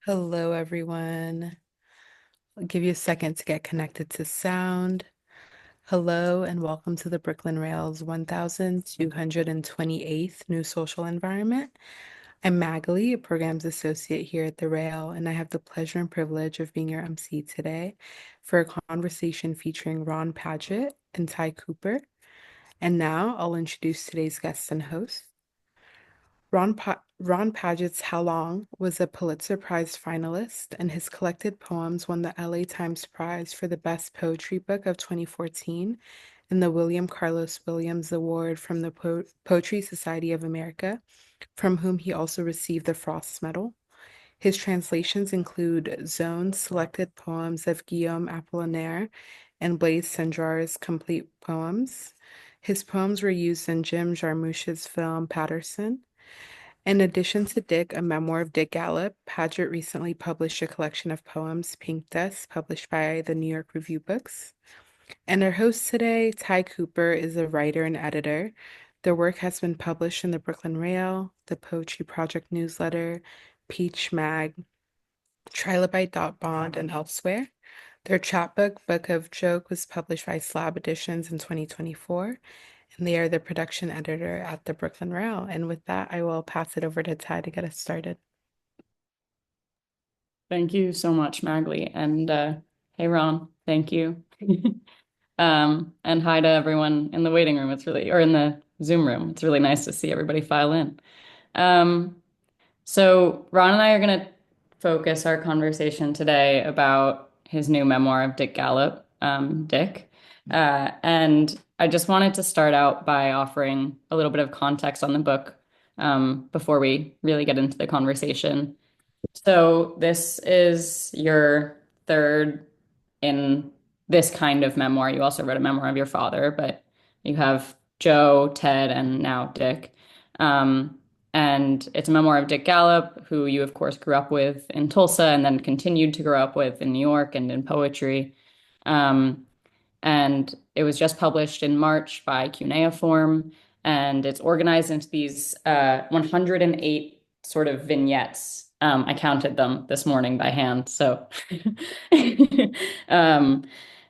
Hello, everyone. I'll give you a second to get connected to sound. Hello, and welcome to the Brooklyn Rail's 1228th New Social Environment. I'm Magali, a programs associate here at the Rail, and I have the pleasure and privilege of being your MC today for a conversation featuring Ron Padgett and Tyhe Cooper. And now I'll introduce today's guest and host. Ron Padgett's How Long was a Pulitzer Prize finalist, and his collected poems won the LA Times Prize for the Best Poetry Book of 2014 and the William Carlos Williams Award from the Poetry Society of America, from whom he also received the Frost Medal. His translations include Zone's selected poems of Guillaume Apollinaire and Blaise Cendrars' complete poems. His poems were used in Jim Jarmusch's film Paterson. In addition to Dick, a memoir of Dick Gallup, Padgett recently published a collection of poems, Pink Dust, published by the New York Review Books. And our host today, Tyhe Cooper, is a writer and editor. Their work has been published in the Brooklyn Rail, the Poetry Project newsletter, Peach Mag, trilobite.bond, and elsewhere. Their chapbook, Book of Joke, was published by Slab Editions in 2024, and they are the production editor at the Brooklyn Rail. And with that, I will pass it over to Tyhe to get us started. Thank you so much, Magali. And hey, Ron, thank you. And hi to everyone in the waiting room. Or in the Zoom room. It's really nice to see everybody file in. Um, so Ron and I are going to focus our conversation today about his new memoir of Dick Gallup, Dick. And I just wanted to start out by offering a little bit of context on the book before we really get into the conversation. So this is your third in this kind of memoir. You also wrote a memoir of your father, but you have Joe, Ted, and now Dick. Um, and it's a memoir of Dick Gallup, who you, of course, grew up with in Tulsa and then continued to grow up with in New York and in poetry. Um, and it was just published in March by Cuneiform, and it's organized into these 108 sort of vignettes. I counted them this morning by hand, so um,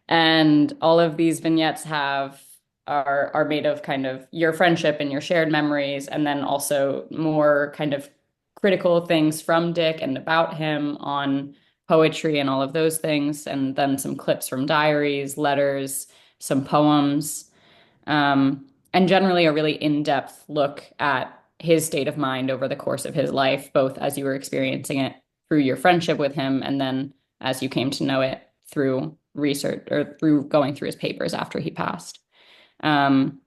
and all of these vignettes are made of kind of your friendship and your shared memories, and then also more kind of critical things from Dick and about him on poetry and all of those things, and then some clips from diaries, letters, some poems, and generally a really in-depth look at his state of mind over the course of his life, both as you were experiencing it through your friendship with him and then as you came to know it through research or through going through his papers after he passed. Um,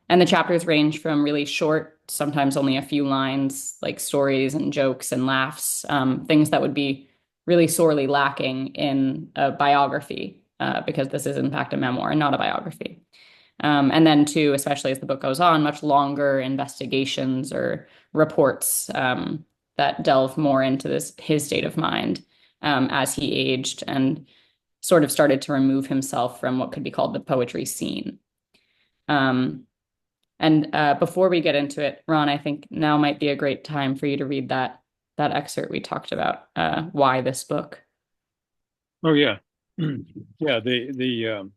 and the chapters range from really short, sometimes only a few lines, like stories and jokes and laughs, things that would be really sorely lacking in a biography, because this is, in fact, a memoir and not a biography. And then, too, especially as the book goes on, much longer investigations or reports that delve more into his state of mind as he aged and sort of started to remove himself from what could be called the poetry scene. Um, and before we get into it, Ron, I think now might be a great time for you to read that excerpt we talked about. Why this book? Oh yeah, yeah. The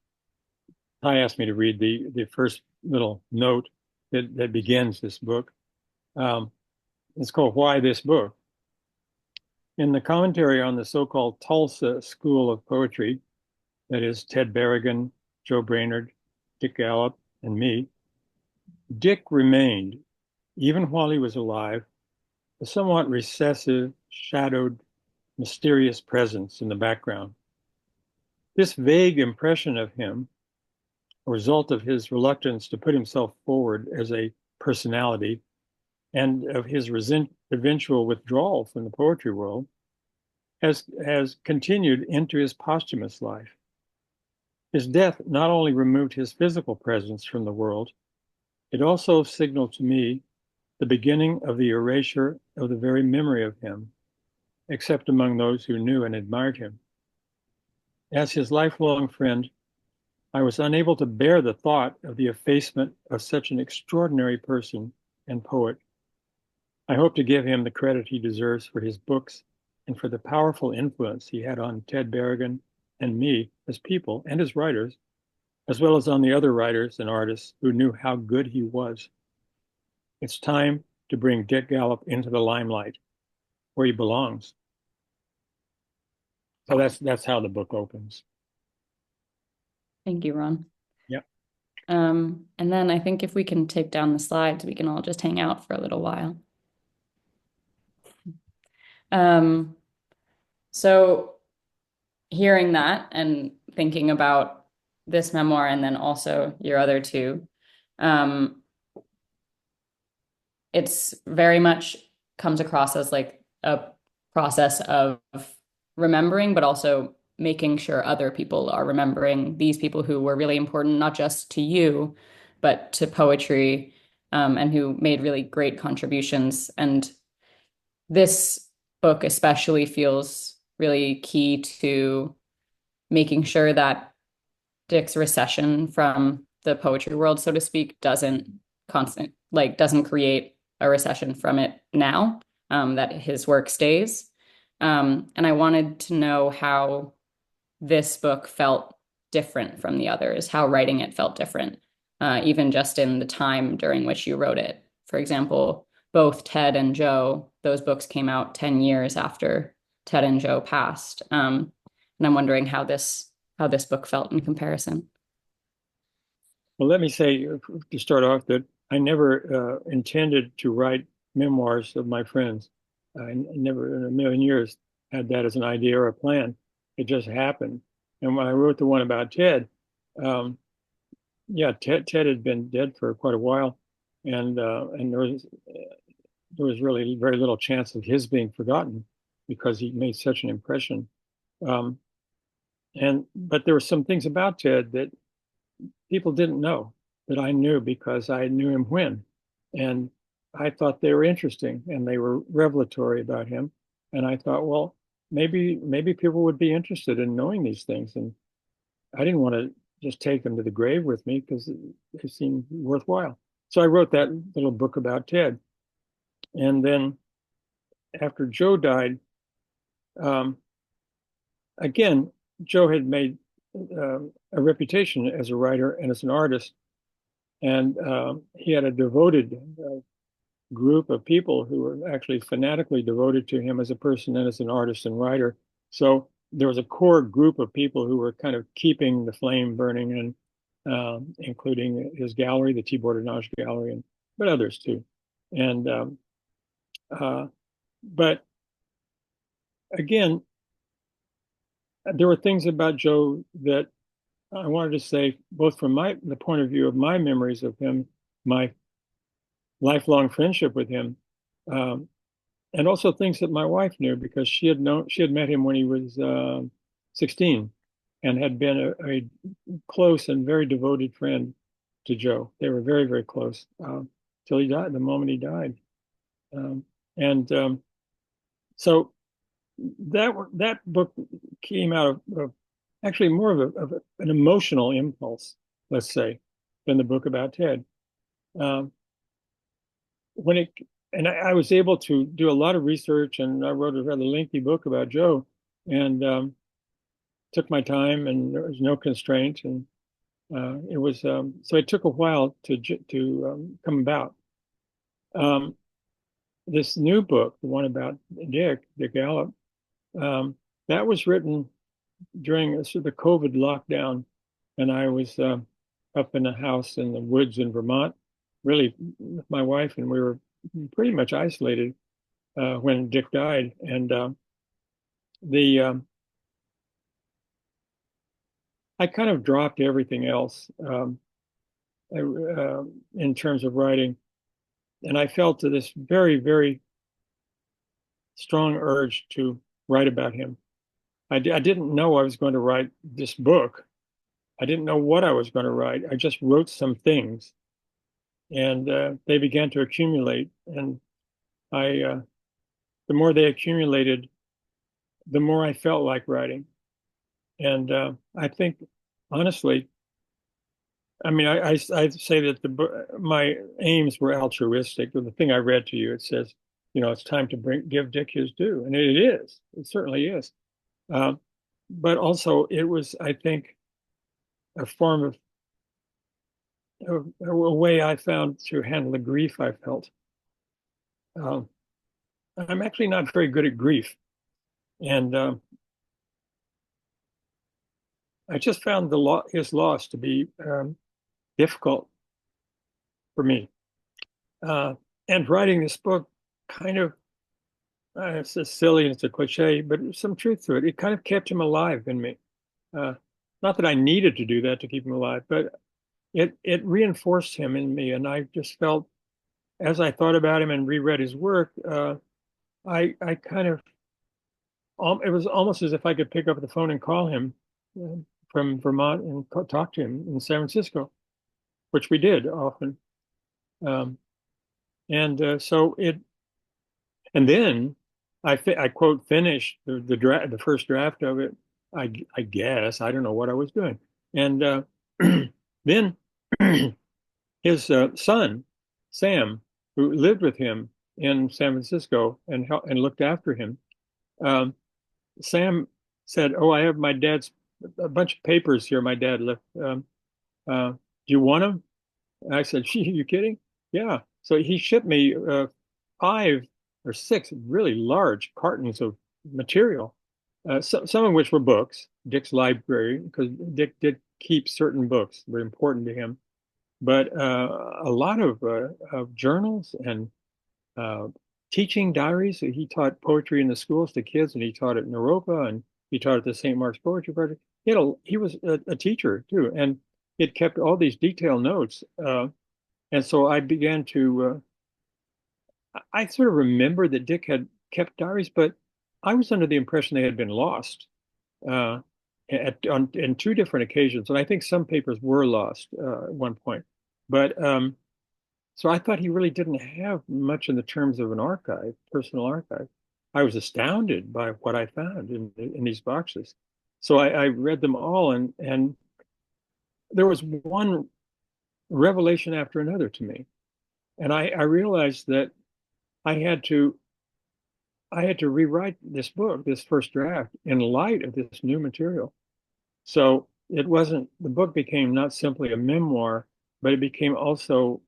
Ty asked me to read the first little note that begins this book. Um, it's called "Why This Book." In the commentary on the so-called Tulsa School of Poetry, that is Ted Berrigan, Joe Brainerd, Dick Gallup, and me, Dick remained, even while he was alive, a somewhat recessive, shadowed, mysterious presence in the background. This vague impression of him, a result of his reluctance to put himself forward as a personality and of his eventual withdrawal from the poetry world, has continued into his posthumous life. His death not only removed his physical presence from the world, it also signaled to me the beginning of the erasure of the very memory of him, except among those who knew and admired him. As his lifelong friend, I was unable to bear the thought of the effacement of such an extraordinary person and poet. I hope to give him the credit he deserves for his books and for the powerful influence he had on Ted Berrigan and me as people and as writers, as well as on the other writers and artists who knew how good he was. It's time to bring Dick Gallup into the limelight where he belongs. So that's how the book opens. Thank you, Ron. Yeah. And then I think if we can take down the slides, we can all just hang out for a little while. So hearing that and thinking about this memoir and then also your other two, it's very much comes across as like a process of remembering, but also making sure other people are remembering these people who were really important, not just to you, but to poetry, and who made really great contributions. And this book especially feels really key to making sure that Dick's recession from the poetry world, so to speak, doesn't create a recession from it now, that his work stays. And I wanted to know how this book felt different from the others, how writing it felt different, even just in the time during which you wrote it. For example, both Ted and Joe, those books came out 10 years after Ted and Joe passed. And I'm wondering how this book felt in comparison. Well, let me say to start off that I never intended to write memoirs of my friends. I never in a million years had that as an idea or a plan. It just happened. And when I wrote the one about Ted, yeah, Ted had been dead for quite a while, and there was really very little chance of his being forgotten because he made such an impression. Um, but there were some things about Ted that people didn't know that I knew because I knew him when, and I thought they were interesting and they were revelatory about him. And I thought, well, maybe people would be interested in knowing these things, and I didn't want to just take them to the grave with me because it seemed worthwhile. So I wrote that little book about Ted. And then after Joe died, um, again, Joe had made a reputation as a writer and as an artist. And he had a devoted group of people who were actually fanatically devoted to him as a person and as an artist and writer. So there was a core group of people who were kind of keeping the flame burning, and including his gallery, the T. Bordenage Gallery, but others too. And but again, there were things about Joe that I wanted to say, both from the point of view of my memories of him, my lifelong friendship with him, and also things that my wife knew because she had met him when he was 16 and had been a close and very devoted friend to Joe. They were very, very close till he died, the moment he died. So that book came out of actually more of an emotional impulse, let's say, than the book about Ted. I was able to do a lot of research, and I wrote a rather lengthy book about Joe, and took my time, and there was no constraint, and it was so it took a while to come about. This new book, the one about Dick Gallup, that was written during the COVID lockdown, and I was up in a house in the woods in Vermont, really with my wife, and we were pretty much isolated when Dick died. And I kind of dropped everything else in terms of writing, and I felt this very, very strong urge to write about him. I didn't know I was going to write this book. I didn't know what I was going to write. I just wrote some things, and they began to accumulate. And the more they accumulated, the more I felt like writing. And I think, honestly, I mean, I say that my aims were altruistic. The thing I read to you, it says, it's time to give Dick his due, and it is. It certainly is. But also, it was, I think, a form of a way I found to handle the grief I felt. Um, I'm actually not very good at grief, and I just found his loss to be difficult for me. And writing this book kind of, it's as silly and it's a cliche, but there's some truth to it. It kind of kept him alive in me. Uh, Not that I needed to do that to keep him alive, but it reinforced him in me. And I just felt, as I thought about him and reread his work, I kind of, it was almost as if I could pick up the phone and call him from Vermont and talk to him in San Francisco, which we did often. And then I quote finished the first draft of it. I guess I don't know what I was doing, and then his son Sam, who lived with him in San Francisco and looked after him, Sam said, "Oh, I have my dad's a bunch of papers here. My dad left. Do you want them?" And I said, "Are you kidding?" Yeah. So he shipped me 5 or 6 really large cartons of material, some of which were books, Dick's library, because Dick did keep certain books that were important to him, but a lot of journals and uh, teaching diaries. He taught poetry in the schools to kids, and he taught at Naropa, and he taught at the St. Mark's Poetry Project. He was a teacher too, and it kept all these detailed notes. And so I began to, I sort of remember that Dick had kept diaries, but I was under the impression they had been lost uh, in 2 different occasions. And I think some papers were lost at one point. But so I thought he really didn't have much in the terms of an archive, personal archive. I was astounded by what I found in these boxes. So I read them all, and there was one revelation after another to me. And I realized that I had to rewrite this book, this first draft, in light of this new material. So the book became not simply a memoir, but it became also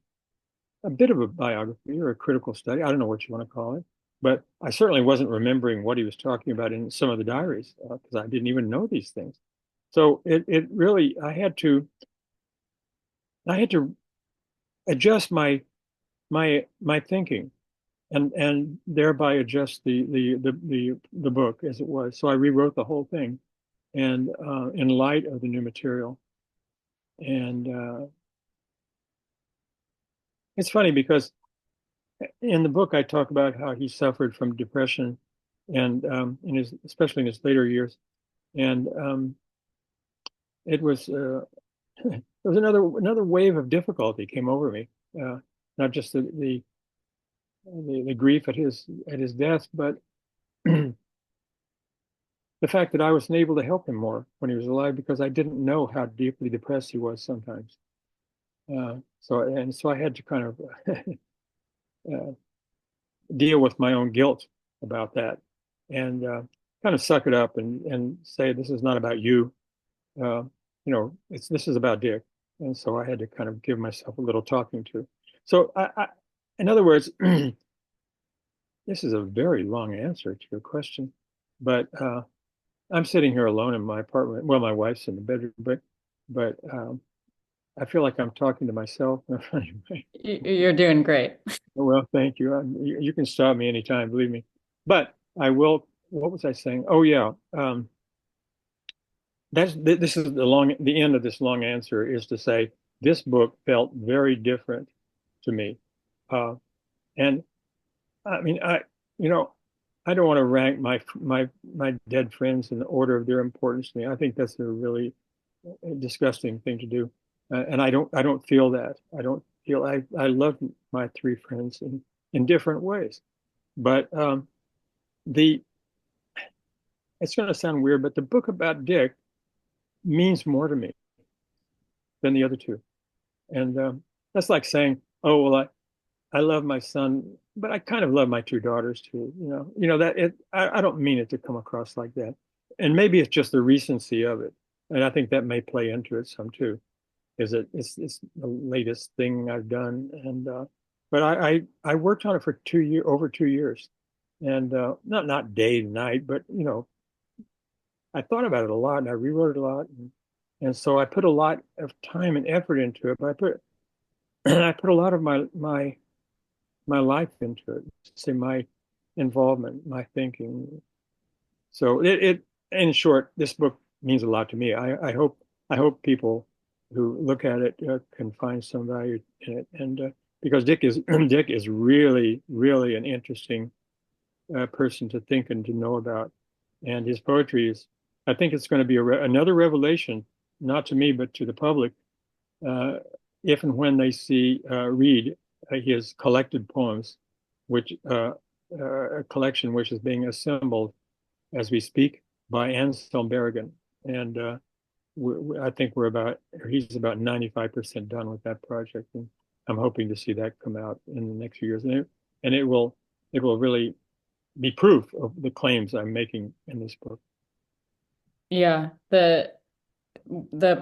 a bit of a biography or a critical study. I don't know what you want to call it, but I certainly wasn't remembering what he was talking about in some of the diaries because I didn't even know these things. So it really, I had to adjust my thinking and thereby adjust the book as it was. So I rewrote the whole thing, and in light of the new material. And it's funny because in the book I talk about how he suffered from depression, and especially in his later years, and it was there was another wave of difficulty came over me, not just the grief at his death, but the fact that I wasn't able to help him more when he was alive because I didn't know how deeply depressed he was sometimes. So I had to kind of uh, deal with my own guilt about that, and kind of suck it up and say this is not about you. Uh, this is about Dick, and so I had to kind of give myself a little talking to. So in other words, this is a very long answer to your question, but I'm sitting here alone in my apartment. Well, my wife's in the bedroom, but I feel like I'm talking to myself. You're doing great. Well, thank you. You can stop me anytime, believe me. But I will. What was I saying? Oh yeah. This is the end of this long answer is to say this book felt very different to me, and I mean you know I don't want to rank my dead friends in the order of their importance to me. I think that's a really disgusting thing to do, and I don't feel that. I don't feel I love my 3 friends in different ways, but the it's going to sound weird, but the book about Dick means more to me than the other 2, and that's like saying, oh well, I love my son, but I kind of love my two daughters too. That I don't mean it to come across like that. And maybe it's just the recency of it. And I think that may play into it some too. Is it it's the latest thing I've done. And but I worked on it for over 2 years. And not day and night, but I thought about it a lot and I rewrote it a lot. And so I put a lot of time and effort into it, but I put a lot of my life into it, say my involvement, my thinking. So in short, this book means a lot to me. I hope people who look at it can find some value in it, and because Dick is Dick is really really an interesting person to think and to know about, and his poetry is. I think it's going to be another revelation, not to me but to the public, uh, if and when they read his collected poems, which a collection which is being assembled as we speak by Anselm Berrigan, and I think he's about 95% done with that project, and I'm hoping to see that come out in the next few years, and it will really be proof of the claims I'm making in this book. Yeah, the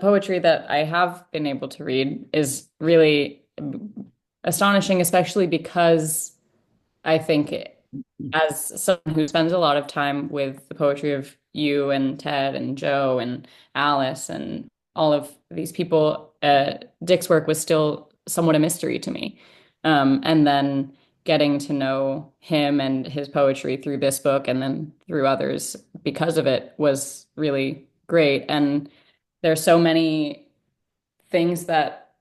poetry that I have been able to read is really astonishing, especially because I think as someone who spends a lot of time with the poetry of you and Ted and Joe and Alice and all of these people, Dick's work was still somewhat a mystery to me. And then getting to know him and his poetry through this book and then through others because of it was really great. And there's so many things that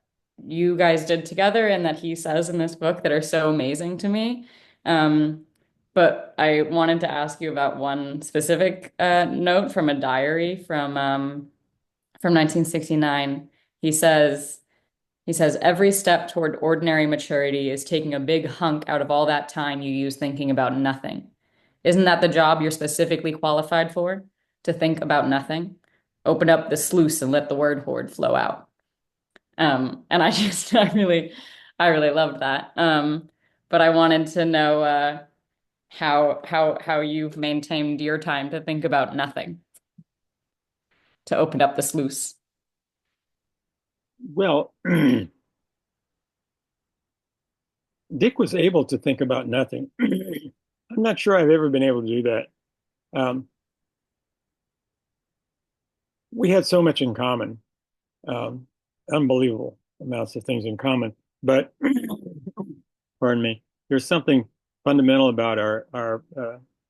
you guys did together and that he says in this book that are so amazing to me. But I wanted to ask you about one specific note from a diary from 1969. He says he says every step toward ordinary maturity is taking a big hunk out of all that time you use thinking about nothing. Isn't that the job you're specifically qualified for? To think about nothing? Open up the sluice and let the word horde flow out. And I just I really loved that. But I wanted to know how you've maintained your time to think about nothing, to open up the sluice. Well, Dick was able to think about nothing. I'm not sure I've ever been able to do that. Um, we had so much in common, um, unbelievable amounts of things in common. But pardon me, there's something fundamental about our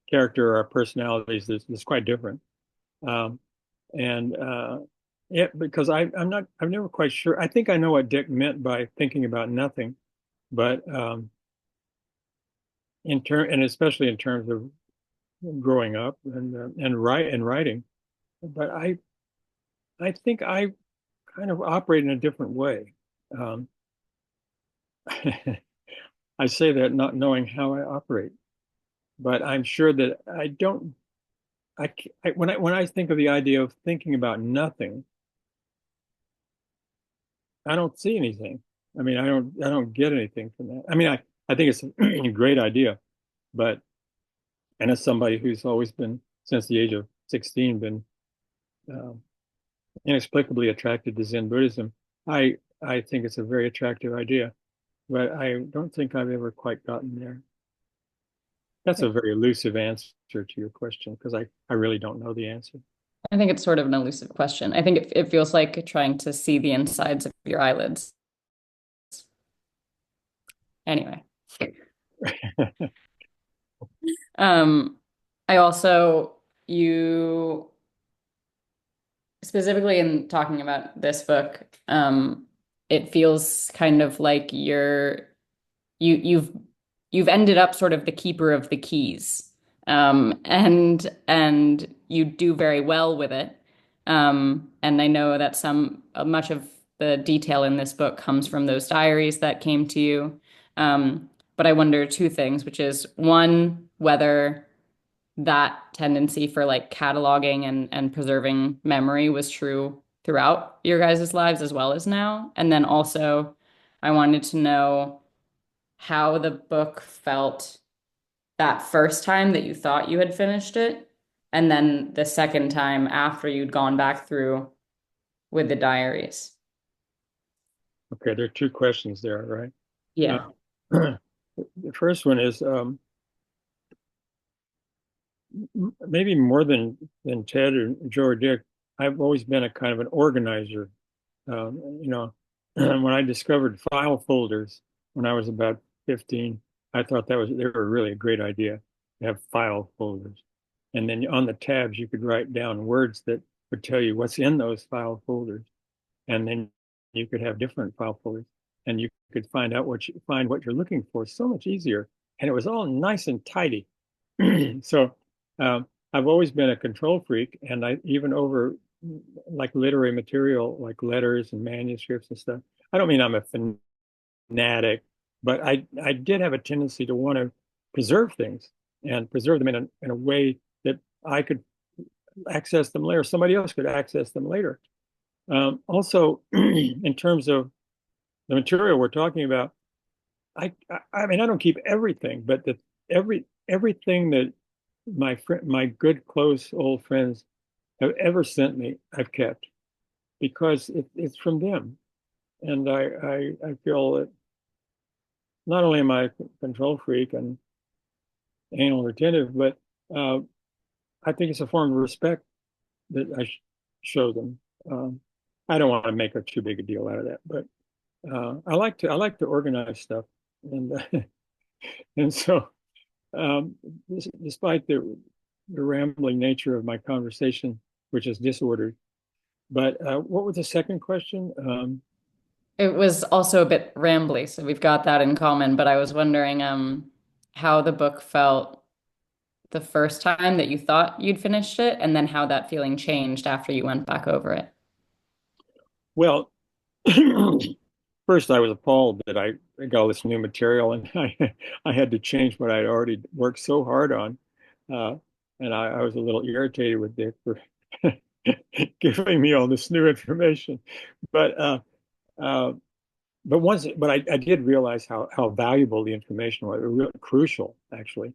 character, our personalities that's quite different. Um, and yeah, because I'm never quite sure. I think I know what Dick meant by thinking about nothing, but and especially in terms of growing up and writing. But I think I kind of operate in a different way. Um, I say that not knowing how I operate, but I'm sure that I don't. When I think of the idea of thinking about nothing, I don't see anything. I mean, I don't get anything from that. I mean, I think it's a great idea, but and as somebody who's always been since the age of 16 been um, inexplicably attracted to Zen Buddhism, I think it's a very attractive idea, but I don't think I've ever quite gotten there. That's a very elusive answer to your question because I really don't know the answer. I think it's sort of an elusive question. I think it feels like trying to see the insides of your eyelids. Anyway. Um, I also, you specifically in talking about this book, it feels kind of like you you've you've ended up sort of the keeper of the keys. And you do very well with it. And I know that much of the detail in this book comes from those diaries that came to you. But I wonder two things, which is one, whether that tendency for like cataloging and preserving memory was true throughout your guys' lives as well as now. And then also, I wanted to know how the book felt that first time that you thought you had finished it, and then the second time after you'd gone back through with the diaries. Okay, there are two questions there, right? Yeah. Uh, the first one is maybe more than Ted or Joe or Dick. I've always been a kind of an organizer. You know, when I discovered file folders when I was about 15, I thought they were really a great idea to have file folders. And then on the tabs, you could write down words that would tell you what's in those file folders. And then you could have different file folders and you could find what you're looking for so much easier. And it was all nice and tidy. So I've always been a control freak, and I even over like literary material, like letters and manuscripts and stuff. I don't mean I'm a fanatic, but I did have a tendency to want to preserve things and preserve them in a way that I could access them later. Somebody else could access them later. Also, in terms of the material we're talking about, I mean I don't keep everything, but everything that my good close old friends have ever sent me, I've kept because it's from them, and I feel that not only am I a control freak and anal retentive, but uh, I think it's a form of respect that I show them. I don't want to make a too big a deal out of that, but I like to organize stuff, and and so despite the rambling nature of my conversation, which is disordered. But what was the second question? It was also a bit rambly, so we've got that in common, but I was wondering how the book felt the first time that you thought you'd finished it, and then how that feeling changed after you went back over it. Well, first I was appalled that I got all this new material, and I had to change what I'd already worked so hard on, uh, and I was a little irritated with Dick for giving me all this new information. But uh, but I did realize how valuable the information was, really crucial actually,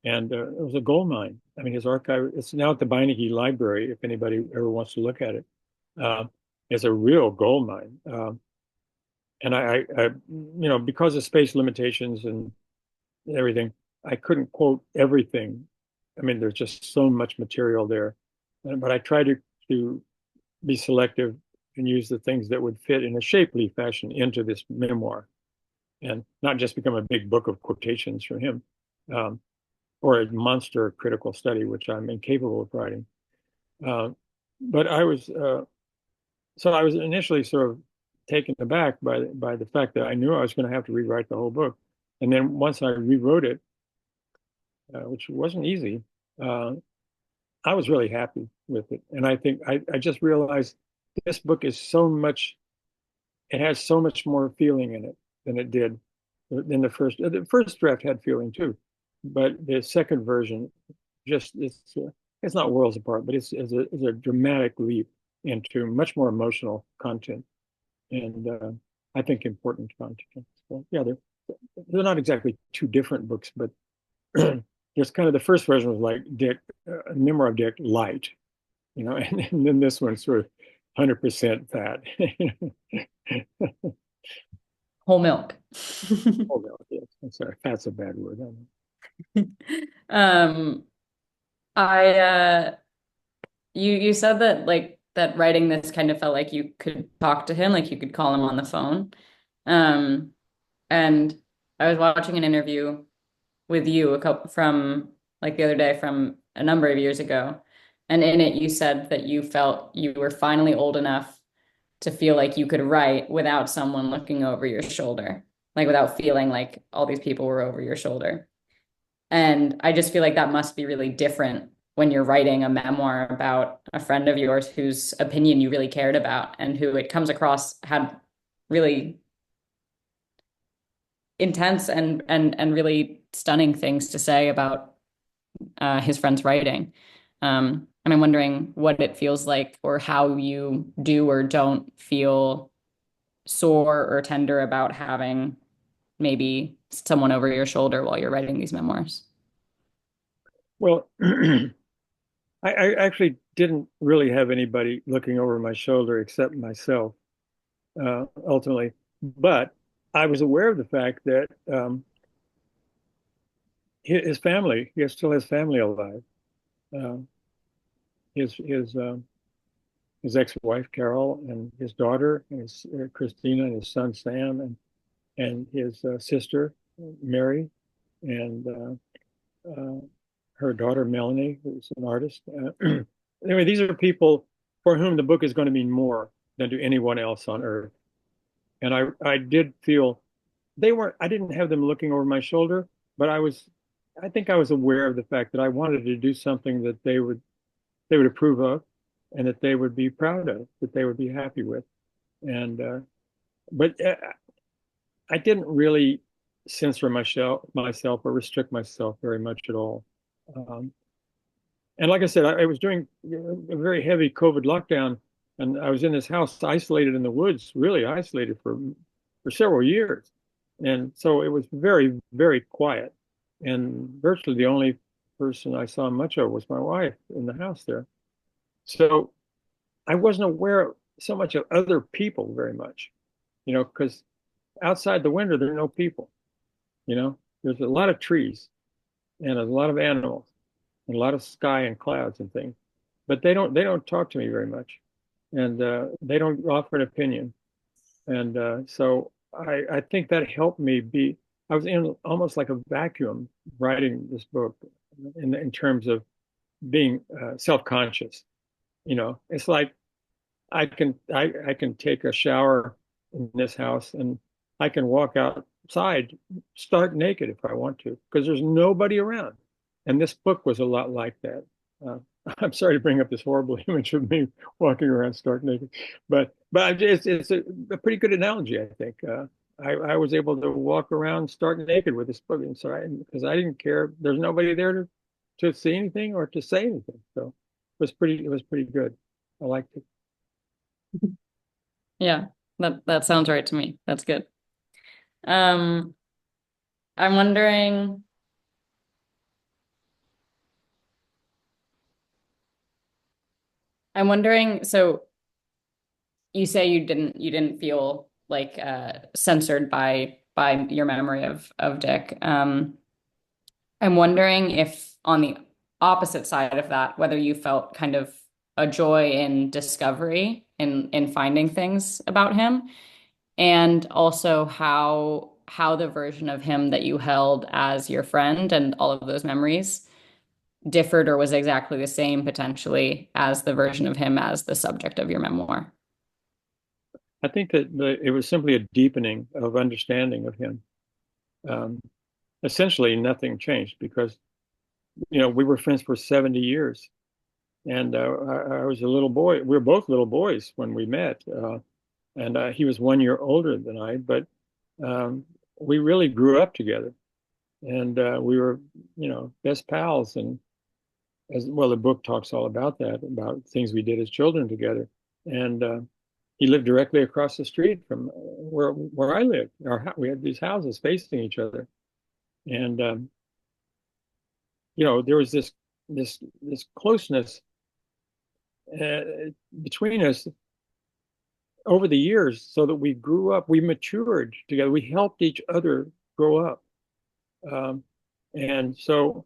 and it was a gold mine. I mean, his archive, it's now at the Beinecke Library if anybody ever wants to look at it. Uh, it's a real gold mine. And because of space limitations and everything, I couldn't quote everything. I mean, there's just so much material there, but I tried to be selective and use the things that would fit in a shapely fashion into this memoir, and not just become a big book of quotations from him, um, or a monster critical study, which I'm incapable of writing. Uh, but I was initially sort of taken aback by the fact that I knew I was going to have to rewrite the whole book, and then once I rewrote it, which wasn't easy, uh, I was really happy with it, and I think I just realized this book is so much. It has so much more feeling in it than it did in the first. The first draft had feeling too, but the second version just it's not worlds apart, but it's a dramatic leap into much more emotional content and I think important content. So yeah, they're not exactly two different books, but there's kind of the first version was like Dick, Memoir of Dick light, and then this one's sort of 100% fat. Whole milk. Oh, no, yes. I'm sorry, fat's a bad word. Um, I you said that like that writing this kind of felt like you could talk to him, like you could call him on the phone. Um, and I was watching an interview with you a couple from like the other day from a number of years ago. And in it you said that you felt you were finally old enough to feel like you could write without someone looking over your shoulder, like without feeling like all these people were over your shoulder. And I just feel like that must be really different when you're writing a memoir about a friend of yours whose opinion you really cared about and who it comes across had really intense and really stunning things to say about his friend's writing. And I'm wondering what it feels like or how you do or don't feel sore or tender about having maybe someone over your shoulder while you're writing these memoirs? Well, I actually didn't really have anybody looking over my shoulder except myself, ultimately. But I was aware of the fact that his family, he still has family alive. Uh, his his um, his ex-wife Carol and his daughter, his Christina, and his son Sam, and his sister Mary, and her daughter Melanie, who's an artist. Anyway, these are people for whom the book is going to mean more than to anyone else on earth. And I did feel they weren't. I didn't have them looking over my shoulder, but I think I was aware of the fact that I wanted to do something that they would approve of, and that they would be proud of, that they would be happy with. And but I didn't really censor myself or restrict myself very much at all. Um, and like I said, I was doing a very heavy COVID lockdown, and I was in this house isolated in the woods, really isolated for several years. And so it was very, very quiet. And virtually the only person I saw much of was my wife in the house there. So I wasn't aware so much of other people very much, because outside the window, there are no people, there's a lot of trees and a lot of animals and a lot of sky and clouds and things, but they don't talk to me very much, and they don't offer an opinion. And so I think that helped me I was in almost like a vacuum writing this book in terms of being self-conscious. It's like I can take a shower in this house, and I can walk outside stark naked if I want to, because there's nobody around. And this book was a lot like that. Uh, I'm sorry to bring up this horrible image of me walking around stark naked, but it's a pretty good analogy, I think. I was able to walk around stark naked with this book, and so because I didn't care. There's nobody there to see anything or to say anything, so it was pretty good. I liked it. Yeah, that sounds right to me. That's good. Um, I'm wondering, so you say you didn't feel like censored by your memory of Dick. I'm wondering if on the opposite side of that, whether you felt kind of a joy in discovery in finding things about him, and also how the version of him that you held as your friend and all of those memories differed or was exactly the same potentially as the version of him as the subject of your memoir. I think that it was simply a deepening of understanding of him. Um, Essentially, nothing changed because, we were friends for 70 years. And I was a little boy. We were both little boys when we met. And he was 1 year older than I, but um, we really grew up together. And we were, best pals. And as well, the book talks all about that, about things we did as children together. And he lived directly across the street from where I lived. We had these houses facing each other, and there was this closeness uh, between us over the years, so that we grew up, we matured together, we helped each other grow up, um, and so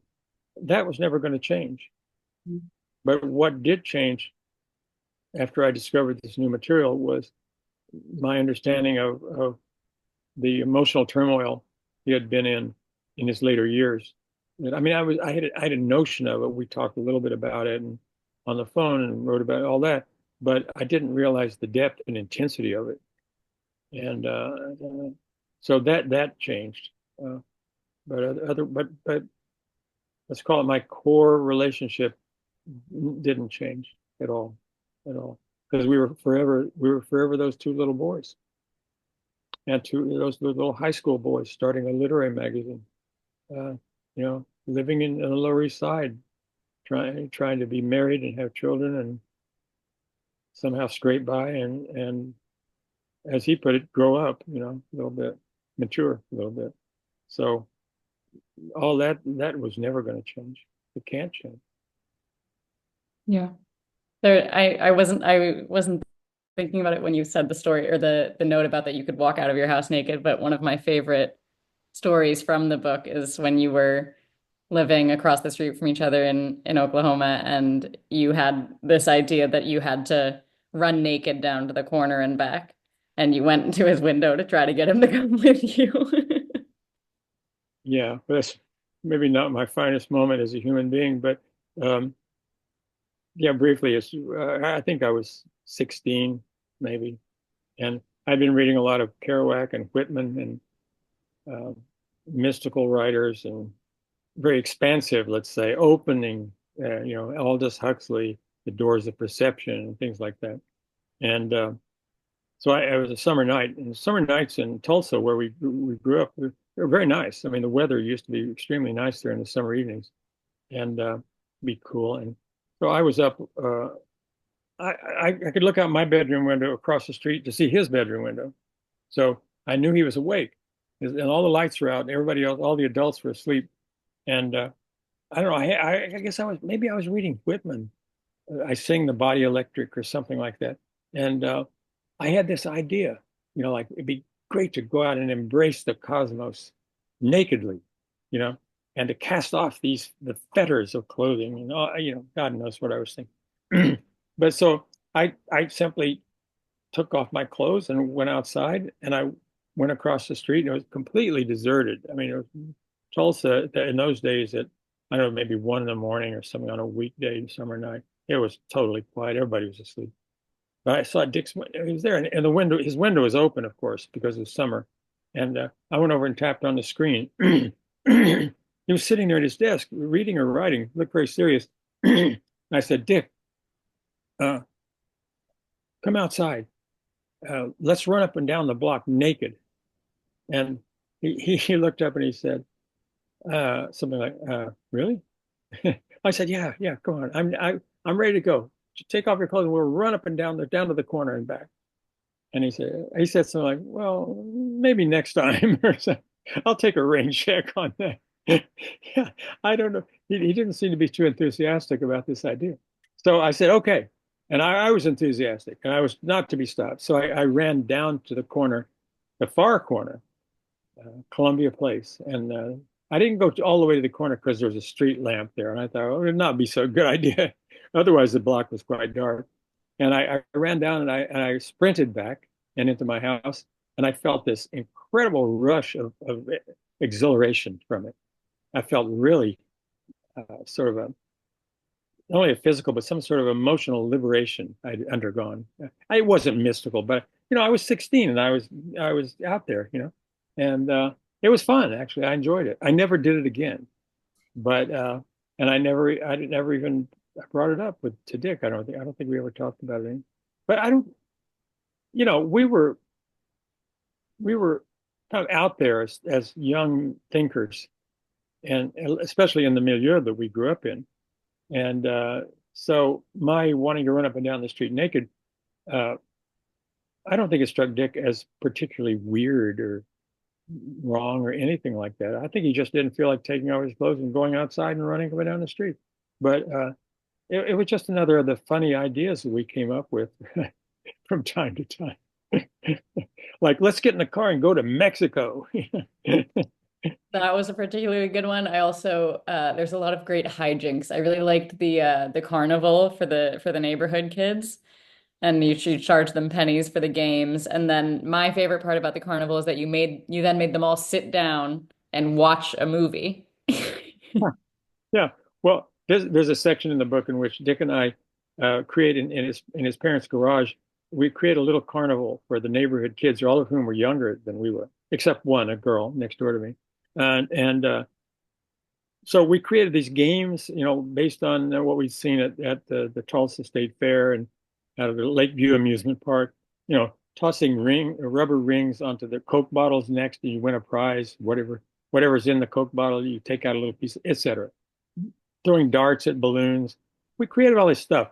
that was never going to change. But what did change after I discovered this new material was my understanding of the emotional turmoil he had been in his later years. And I mean, I had a notion of it. We talked a little bit about it and on the phone and wrote about all that, but I didn't realize the depth and intensity of it. And so that changed. Uh, but let's call it my core relationship didn't change at all, at all, because we were forever those two little boys, and those little high school boys starting a literary magazine, uh, living in the Lower East Side, trying to be married and have children and somehow scrape by and as he put it, grow up, a little bit. mature a little bit. So all that was never going to change. It can't change. Yeah. I wasn't thinking about it when you said the story or the note about that you could walk out of your house naked, but one of my favorite stories from the book is when you were living across the street from each other in Oklahoma, and you had this idea that you had to run naked down to the corner and back, and you went to his window to try to get him to come with you. Yeah, that's maybe not my finest moment as a human being, but um, yeah, briefly, I think I was 16, maybe, and I'd been reading a lot of Kerouac and Whitman and uh, mystical writers and very expansive, let's say, opening, Aldous Huxley, The Doors of Perception, and things like that. And so it was a summer night, and summer nights in Tulsa, where we grew up, were very nice. I mean, the weather used to be extremely nice there in the summer evenings, and be cool. And so I was up. I could look out my bedroom window across the street to see his bedroom window, so I knew he was awake, and all the lights were out, and everybody else, all the adults were asleep. And I don't know. I guess I was reading Whitman. I Sing the Body Electric or something like that, and I had this idea, like it'd be great to go out and embrace the cosmos nakedly, you know, and to cast off the fetters of clothing, and God knows what I was thinking. But so I simply took off my clothes and went outside, and I went across the street, and it was completely deserted. I mean, it was Tulsa in those days at, I don't know, maybe 1 in the morning or something on a weekday summer night. It was totally quiet. Everybody was asleep. But I saw Dick's, he was there, and his window was open, of course, because it was summer. And I went over and tapped on the screen. He was sitting there at his desk, reading or writing, looked very serious. I said, Dick, uh, come outside. Let's run up and down the block naked. And he looked up and he said, something like, really? I said, yeah, come on. I'm ready to go. Take off your clothes and we'll run up and down to the corner and back. And he said something like, well, maybe next time. Or something. I'll take a rain check on that. Yeah, I don't know. He didn't seem to be too enthusiastic about this idea. So I said, okay. And I was enthusiastic and I was not to be stopped. So I ran down to the corner, the far corner, Columbia Place. And I didn't go all the way to the corner because there was a street lamp there. And I thought, oh, it would not be so good idea. Otherwise, the block was quite dark. And I ran down and I sprinted back and into my house. And I felt this incredible rush of exhilaration from it. I felt really sort of not only a physical, but some sort of emotional liberation I'd undergone. I wasn't mystical, but I was 16 and I was out there, and it was fun actually. I enjoyed it. I never did it again, but and I never even brought it up to Dick. I don't think we ever talked about it. But I don't, we were kind of out there as young thinkers, and especially in the milieu that we grew up in. And so my wanting to run up and down the street naked, uh, I don't think it struck Dick as particularly weird or wrong or anything like that. I think he just didn't feel like taking off his clothes and going outside and running up and down the street. But it was just another of the funny ideas that we came up with from time to time. Like, let's get in the car and go to Mexico. That was a particularly good one. I also there's a lot of great hijinks. I really liked the carnival for the neighborhood kids, and you charge them pennies for the games. And then my favorite part about the carnival is that you then made them all sit down and watch a movie. Yeah. Well, there's a section in the book in which Dick and I create in his parents' garage. We create a little carnival for the neighborhood kids, all of whom were younger than we were, except one, a girl next door to me. And so we created these games, based on what we'd seen at the Tulsa State Fair and out of the Lakeview Amusement Park, tossing rubber rings onto the Coke bottles next, and you win a prize, whatever's in the Coke bottle, you take out a little piece, etc. Throwing darts at balloons. We created all this stuff.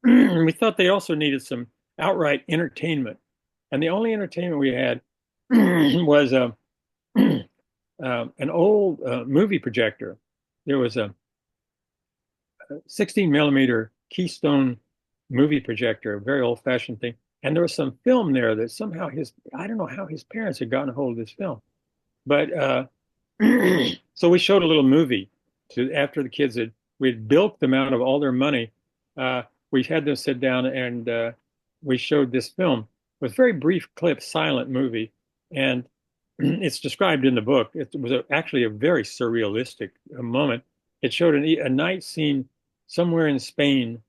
We thought they also needed some outright entertainment. And the only entertainment we had was an old movie projector. There was a 16 millimeter Keystone movie projector, a very old fashioned thing. And there was some film there that somehow I don't know how his parents had gotten a hold of this film. But so we showed a little movie after the kids we'd bilked them out of all their money. Uh, we had them sit down and we showed this film. It was a very brief clip, silent movie. And it's described in the book. It was actually a very surrealistic moment. It showed a night scene somewhere in Spain.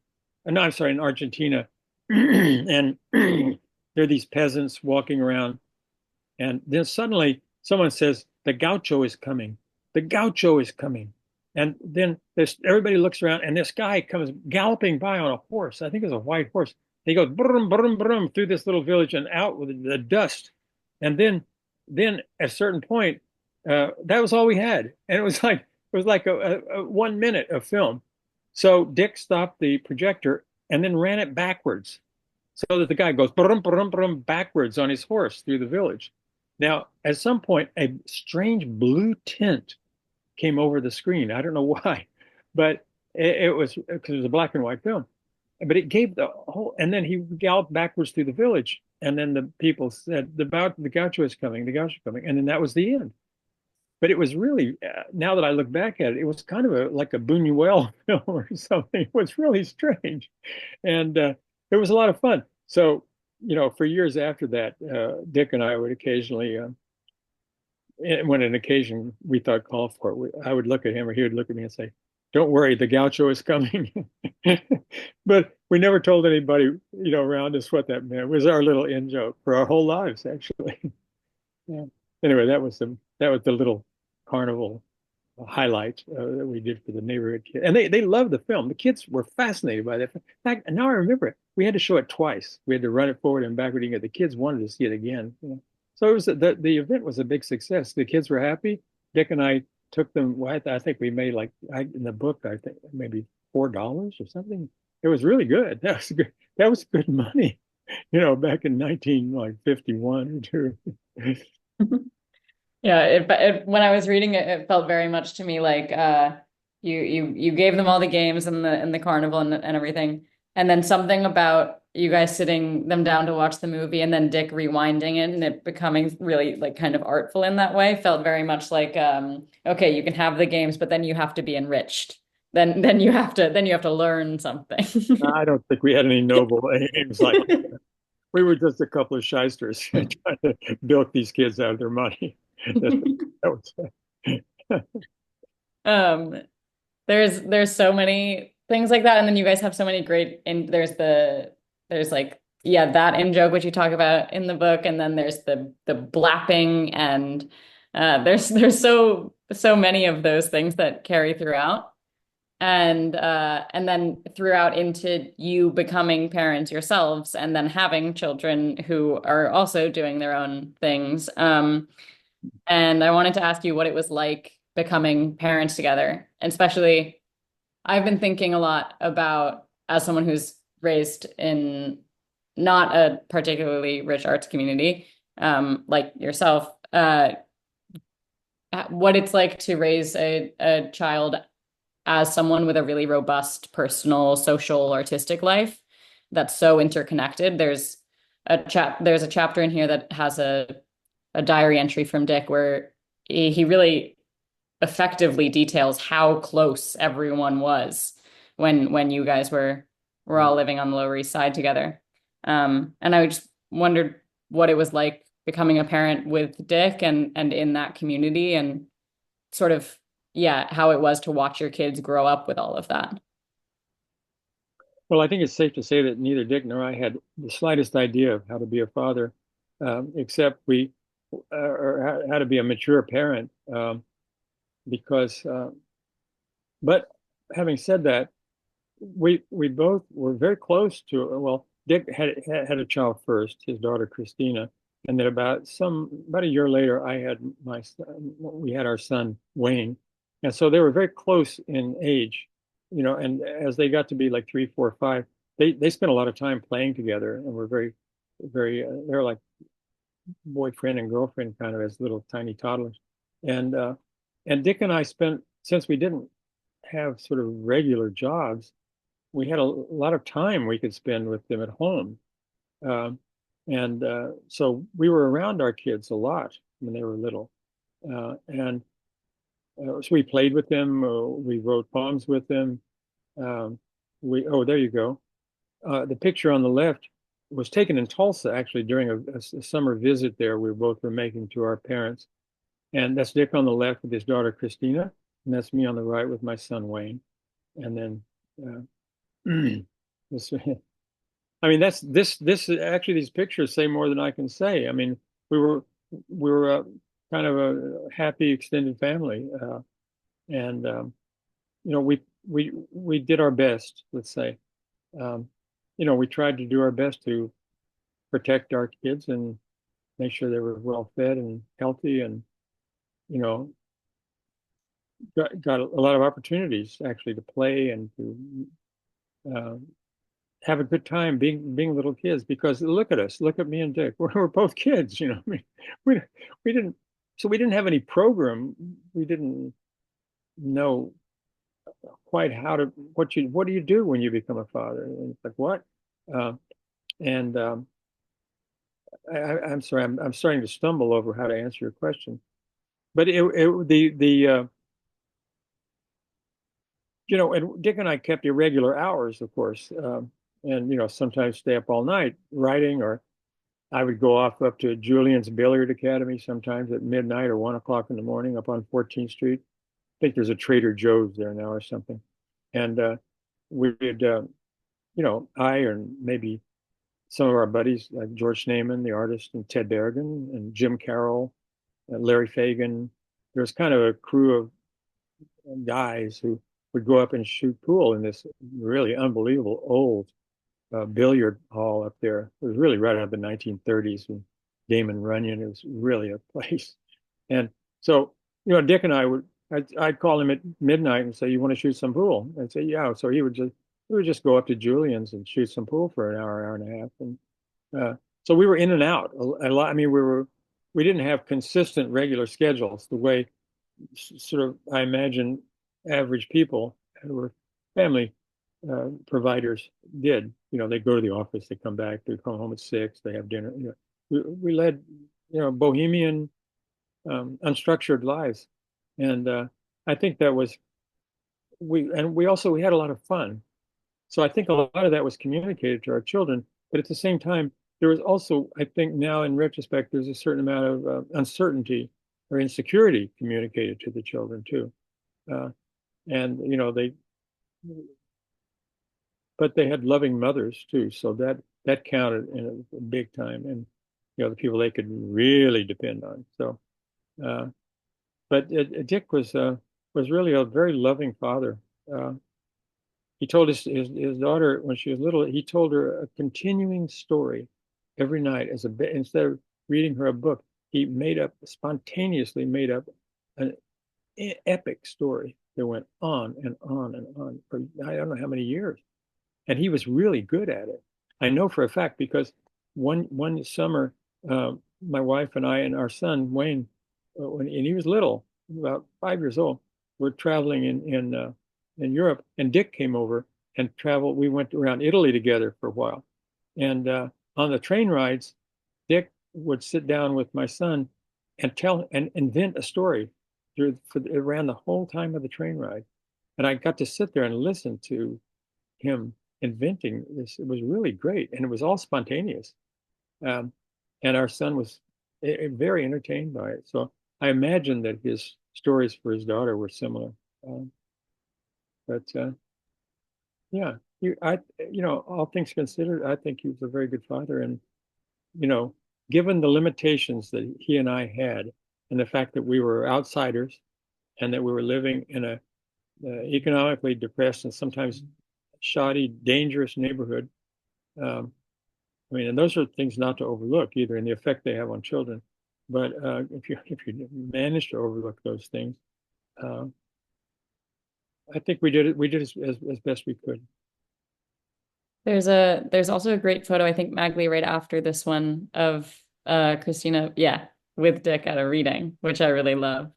No, I'm sorry, in Argentina. And there are these peasants walking around. And then suddenly someone says, the gaucho is coming. The gaucho is coming. And then everybody looks around and this guy comes galloping by on a horse. I think it's a white horse. He goes brum, brum, brum through this little village and out with the dust. And then at a certain point, that was all we had. And it was like a 1 minute of film. So Dick stopped the projector and then ran it backwards so that the guy goes brum, brum, brum backwards on his horse through the village. Now, at some point, a strange blue tint came over the screen. I don't know why, but it was because it was a black and white film. But it gave the whole, and then he galloped backwards through the village. And then the people said, the gaucho is coming, the gaucho is coming. And then that was the end. But it was really, now that I look back at it, it was kind of like a Buñuel film or something. It was really strange. And it was a lot of fun. So, for years after that, Dick and I would occasionally, when an occasion we thought called for it, I would look at him or he would look at me and say, don't worry, the gaucho is coming. But we never told anybody, around us what that meant. It was our little in joke for our whole lives, actually. Yeah. Anyway, that was the little carnival highlight that we did for the neighborhood kids. And they loved the film. The kids were fascinated by that. In fact, now I remember it. We had to show it twice. We had to run it forward and backward again. The kids wanted to see it again. So it was the event was a big success. The kids were happy. Dick and I took them. Well, I think we made in the book, I think maybe $4 or something. It was really good. That was good. That was good money, back in 1951 or two. Yeah, when I was reading it, it felt very much to me like you gave them all the games and the carnival and everything, and then something about you guys sitting them down to watch the movie and then Dick rewinding it and it becoming really like kind of artful in that way felt very much like okay, you can have the games, but then you have to be enriched. Then you have to learn something. I don't think we had any noble aims like that. We were just a couple of shysters trying to bilk these kids out of their money. That was Um, there's so many things like that, and then you guys have so many great. And there's like that in joke which you talk about in the book, and then there's the blapping, and there's so many of those things that carry throughout. And then throughout into you becoming parents yourselves and then having children who are also doing their own things. And I wanted to ask you what it was like becoming parents together. And especially, I've been thinking a lot about, as someone who's raised in not a particularly rich arts community, like yourself, what it's like to raise a child as someone with a really robust personal, social, artistic life that's so interconnected. There's a chapter in here that has a diary entry from Dick where he really effectively details how close everyone was when you guys were all living on the Lower East Side together. And I just wondered what it was like becoming a parent with Dick and in that community and sort of how it was to watch your kids grow up with all of that. Well, I think it's safe to say that neither Dick nor I had the slightest idea of how to be a father, except or how to be a mature parent. Because, but having said that, we both were very close to. Well, Dick had a child first, his daughter Christina, and then about a year later, we had our son Wayne, and so they were very close in age, and as they got to be like 3, 4, 5, they spent a lot of time playing together and were very, very, they're like boyfriend and girlfriend kind of as little tiny toddlers. And and Dick and I spent, since we didn't have sort of regular jobs, we had a lot of time we could spend with them at home. Um, and so we were around our kids a lot when they were little. And so we played with them, we wrote poems with them. Um, oh, there you go. The picture on the left was taken in Tulsa, actually, during a summer visit there we both were making to our parents. And that's Dick on the left with his daughter, Christina. And that's me on the right with my son, Wayne. And then this, I mean, this actually, these pictures say more than I can say. I mean, we were, we were kind of a happy extended family. And, we did our best, let's say. Um, we tried to do our best to protect our kids and make sure they were well fed and healthy, and you know got a lot of opportunities actually to play and to uh, have a good time being little kids. Because look at us, look at me and Dick. We're both kids. I mean, we we didn't we didn't have any program. We didn't know quite how to what do you do when you become a father? And it's like what? Uh, and I'm sorry, I'm starting to stumble over how to answer your question. But and Dick and I kept irregular hours, of course, and sometimes stay up all night writing, or I would go off up to Julian's Billiard Academy sometimes at midnight or 1 o'clock in the morning up on 14th Street. I think there's a Trader Joe's there now or something, and we'd I and maybe some of our buddies like George Schneemann, the artist, and Ted Berrigan and Jim Carroll, Larry Fagan. There was kind of a crew of guys who would go up and shoot pool in this really unbelievable old billiard hall up there. It was really right out of the 1930s when Damon Runyon. It was really a place. And so, Dick and I'd call him at midnight and say, "You want to shoot some pool?" I'd say, "Yeah." So we would just go up to Julian's and shoot some pool for an hour, hour and a half. And so we were in and out a lot. I mean, we didn't have consistent regular schedules the way sort of I imagine average people who were family providers did. They go to the office, they come back, they come home at 6, they have dinner. We led bohemian, unstructured lives, and I think that was we had a lot of fun. So I think a lot of that was communicated to our children, but at the same time, there was also, I think now in retrospect, there's a certain amount of uncertainty or insecurity communicated to the children too. Uh, and but they had loving mothers too, so that counted in a big time, and the people they could really depend on. So, uh, but Dick was really a very loving father. Uh, he told his daughter when she was little, he told her a continuing story every night as a bit instead of reading her a book. He spontaneously made up an epic story that went on and on and on for I don't know how many years. And he was really good at it. I know for a fact because one summer, my wife and I and our son Wayne, and he was little, about 5 years old, we're traveling in Europe, and Dick came over and traveled. We went around Italy together for a while, and on the train rides, Dick would sit down with my son and tell and invent a story around the whole time of the train ride, and I got to sit there and listen to him inventing this. It was really great, and it was all spontaneous. Um, and our son was very entertained by it. So I imagine that his stories for his daughter were similar. Um, but yeah, all things considered, I think he was a very good father. And you know, given the limitations that he and I had, and the fact that we were outsiders, and that we were living in a economically depressed and sometimes shoddy, dangerous neighborhood. Um, I mean, and those are things not to overlook either, in the effect they have on children. But if you manage to overlook those things, uh, I think we did it. We did as best we could. There's also a great photo, I think, Magli, right after this one of Christina, yeah, with Dick at a reading, which I really love.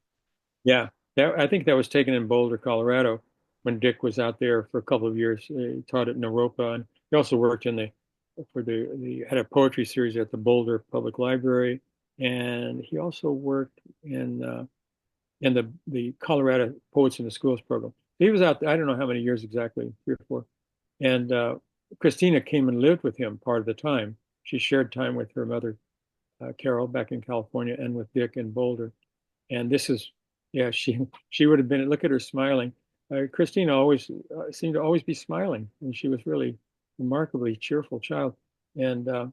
Yeah, I think that was taken in Boulder, Colorado, when Dick was out there for a couple of years. He taught at Naropa, and he also worked in the had a poetry series at the Boulder Public Library, and he also worked in the Colorado Poets in the Schools program. He was out there, I don't know how many years exactly, 3 or 4. And Christina came and lived with him part of the time. She shared time with her mother, Carol, back in California, and with Dick in Boulder. And this is, yeah, she would have been. Look at her smiling. Christina always seemed to always be smiling, and she was really remarkably cheerful child, and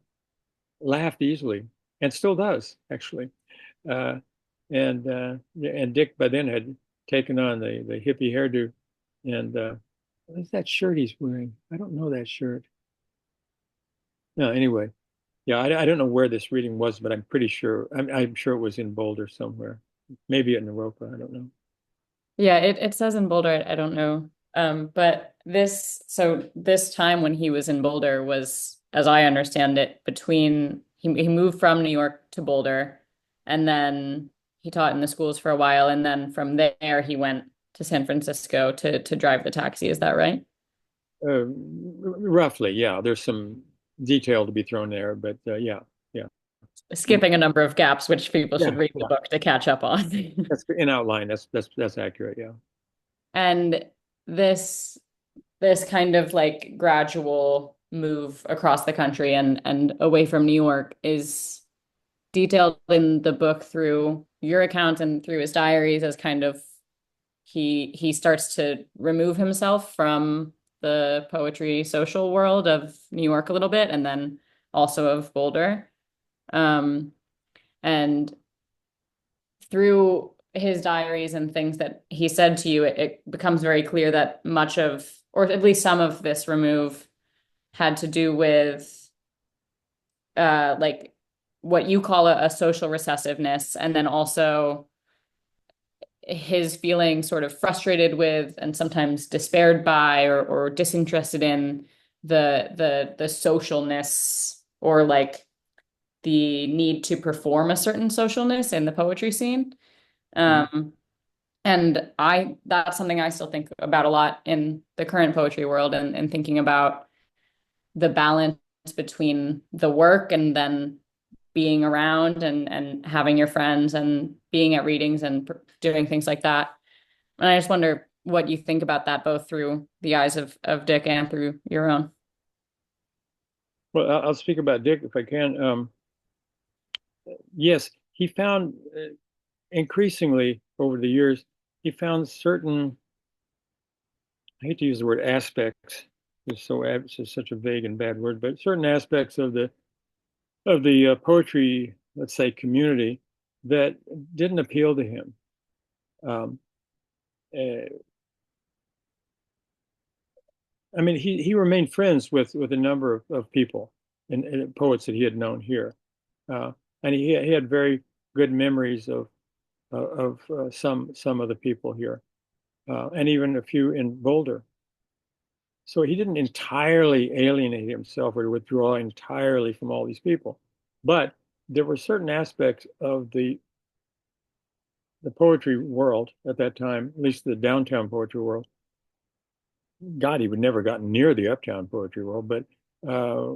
laughed easily, and still does actually. Uh, and Dick by then had taken on the hippie hairdo, and what is that shirt he's wearing? I don't know that shirt. No, anyway, yeah, I don't know where this reading was, but I'm pretty sure. I'm sure it was in Boulder somewhere, maybe at Naropa. I don't know. Yeah, it says in Boulder, I don't know. But this time when he was in Boulder was, as I understand it, between he moved from New York to Boulder, and then he taught in the schools for a while, and then from there he went to San Francisco to drive the taxi. Is that right? Roughly, yeah. There's some detail to be thrown there, but yeah, yeah, Skipping a number of gaps, which people yeah, should read the yeah. book to catch up on. That's in outline. That's accurate. Yeah. And this this kind of like gradual move across the country and away from New York is detailed in the book through your account and through his diaries as kind of he starts to remove himself from the poetry social world of New York a little bit and then also of Boulder. Um, and through his diaries and things that he said to you, it becomes very clear that much of, or at least some of this remove had to do with like what you call a social recessiveness, and then also his feeling sort of frustrated with and sometimes despaired by or disinterested in the socialness or like the need to perform a certain socialness in the poetry scene. Mhm. Um, and that's something I still think about a lot in the current poetry world and thinking about the balance between the work and then being around and having your friends and being at readings and doing things like that. And I just wonder what you think about that, both through the eyes of Dick and through your own. Well, I'll speak about Dick if I can. Yes, he found increasingly over the years, he found certain, I hate to use the word aspects, it's just such a vague and bad word, but certain aspects of the poetry, let's say, community that didn't appeal to him. Um, uh, I mean, he remained friends with a number of people and poets that he had known here, uh, and he had very good memories of some of the people here, and even a few in Boulder. So he didn't entirely alienate himself or withdraw entirely from all these people, but there were certain aspects of the poetry world at that time, at least the downtown poetry world. God, he would never gotten near the uptown poetry world, but uh,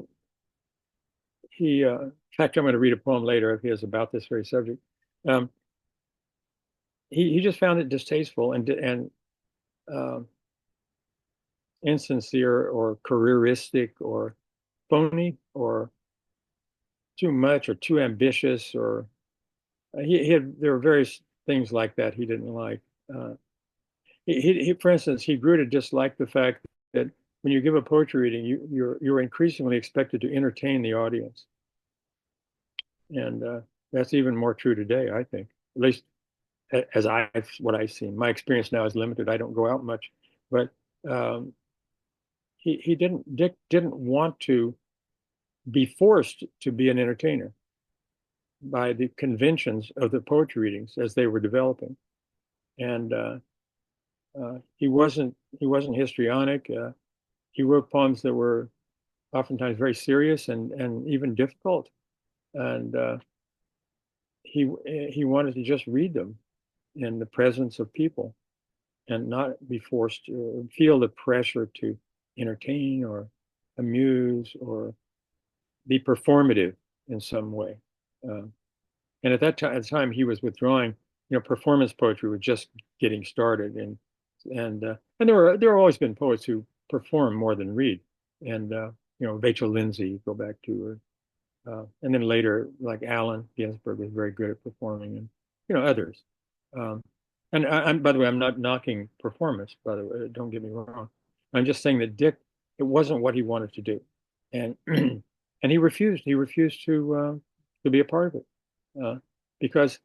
in fact, I'm going to read a poem later of his about this very subject. Um, he just found it distasteful and uh, insincere or careeristic or phony or too much or too ambitious or he had there were various things like that he didn't like. Uh, for instance, he grew to dislike the fact that when you give a poetry reading, you're increasingly expected to entertain the audience, and that's even more true today, I think. At least as what I've seen. My experience now is limited. I don't go out much, but um, Dick didn't want to be forced to be an entertainer by the conventions of the poetry readings as they were developing, and he wasn't histrionic. He wrote poems that were oftentimes very serious and even difficult, and he wanted to just read them in the presence of people and not be forced to feel the pressure to entertain or amuse or be performative in some way. And at the time he was withdrawing, performance poetry was just getting started, and there always been poets who perform more than read, and Rachel Lindsay, go back to her, and then later like Allen Ginsberg was very good at performing, and others. Um, and by the way, I'm not knocking performance. By the way, don't get me wrong. I'm just saying that Dick, it wasn't what he wanted to do, and and he refused. He refused to be a part of it uh, because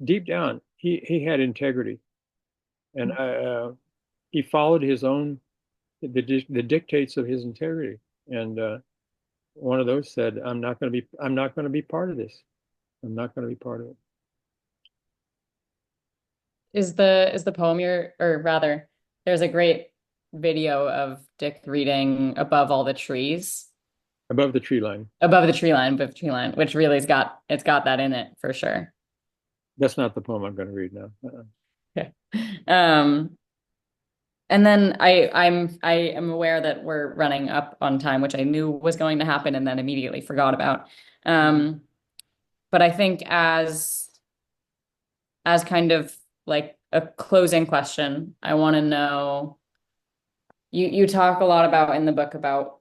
deep down he had integrity, and he followed his own the dictates of his integrity. And one of those said, I'm not going to be part of this. I'm not going to be part of it. Is the poem or rather, there's a great video of Dick reading Above All the Trees. Above the tree line. Above the tree line, above the tree line, which really it's got that in it for sure. That's not the poem I'm going to read now. Okay. And then I am aware that we're running up on time, which I knew was going to happen and then immediately forgot about. But I think as kind of like a closing question, I want to know, you talk a lot about in the book about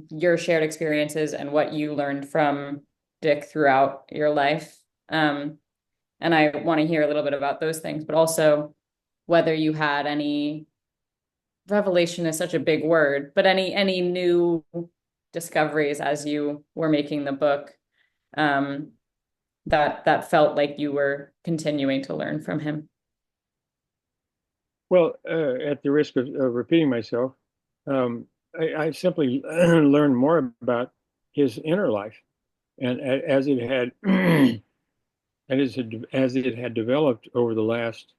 your shared experiences and what you learned from Dick throughout your life. And I want to hear a little bit about those things, but also whether you had any revelation is such a big word, but any new discoveries as you were making the book, that felt like you were continuing to learn from him. Well, at the risk of repeating myself, I simply learned more about his inner life, and as it had as it had developed over the last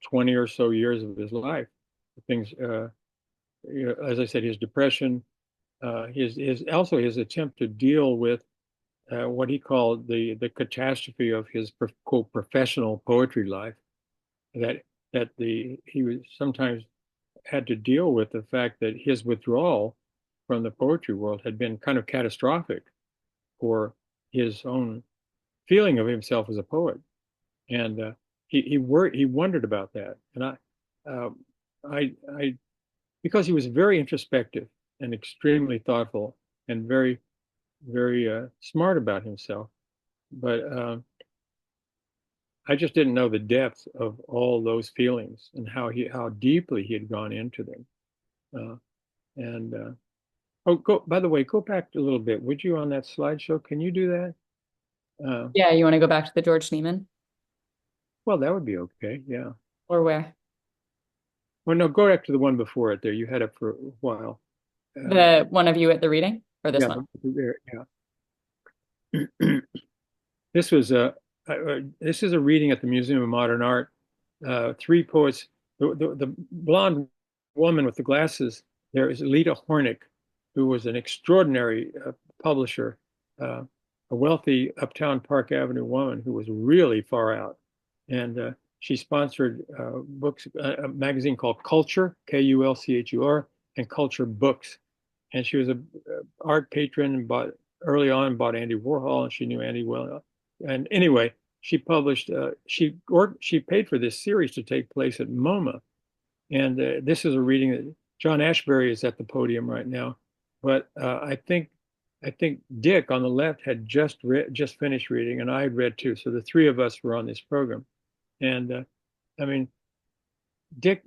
20 or so years of his life, things, as I said, his depression, his also his attempt to deal with what he called the catastrophe of his quote professional poetry life, that he was sometimes had to deal with the fact that his withdrawal from the poetry world had been kind of catastrophic for his own feeling of himself as a poet, and he wondered about that, and uh, I because he was very introspective and extremely thoughtful and very smart about himself, but I just didn't know the depth of all those feelings and how deeply he had gone into them. Uh, and Oh, by the way, go back a little bit, would you, on that slideshow? Can you do that? Yeah, you want to go back to the George Neiman Well, that would be okay. Yeah. or where? Well, no, go back to the one before it there. You had it for a while. The one of you at the reading or this Yeah, one? yeah. This was this is a reading at the Museum of Modern Art. Three poets. The blonde woman with the glasses there is Lita Hornick, who was an extraordinary publisher, a wealthy uptown Park Avenue woman who was really far out, and she sponsored books, a magazine called Culture, Kulchur, and Culture Books. And she was a art patron and bought Andy Warhol, and she knew Andy well. And anyway, she published she paid for this series to take place at MoMA, and this is a reading that John Ashbery is at the podium right now, but I think Dick on the left had just finished reading, and I had read too. So the three of us were on this program, and I mean, Dick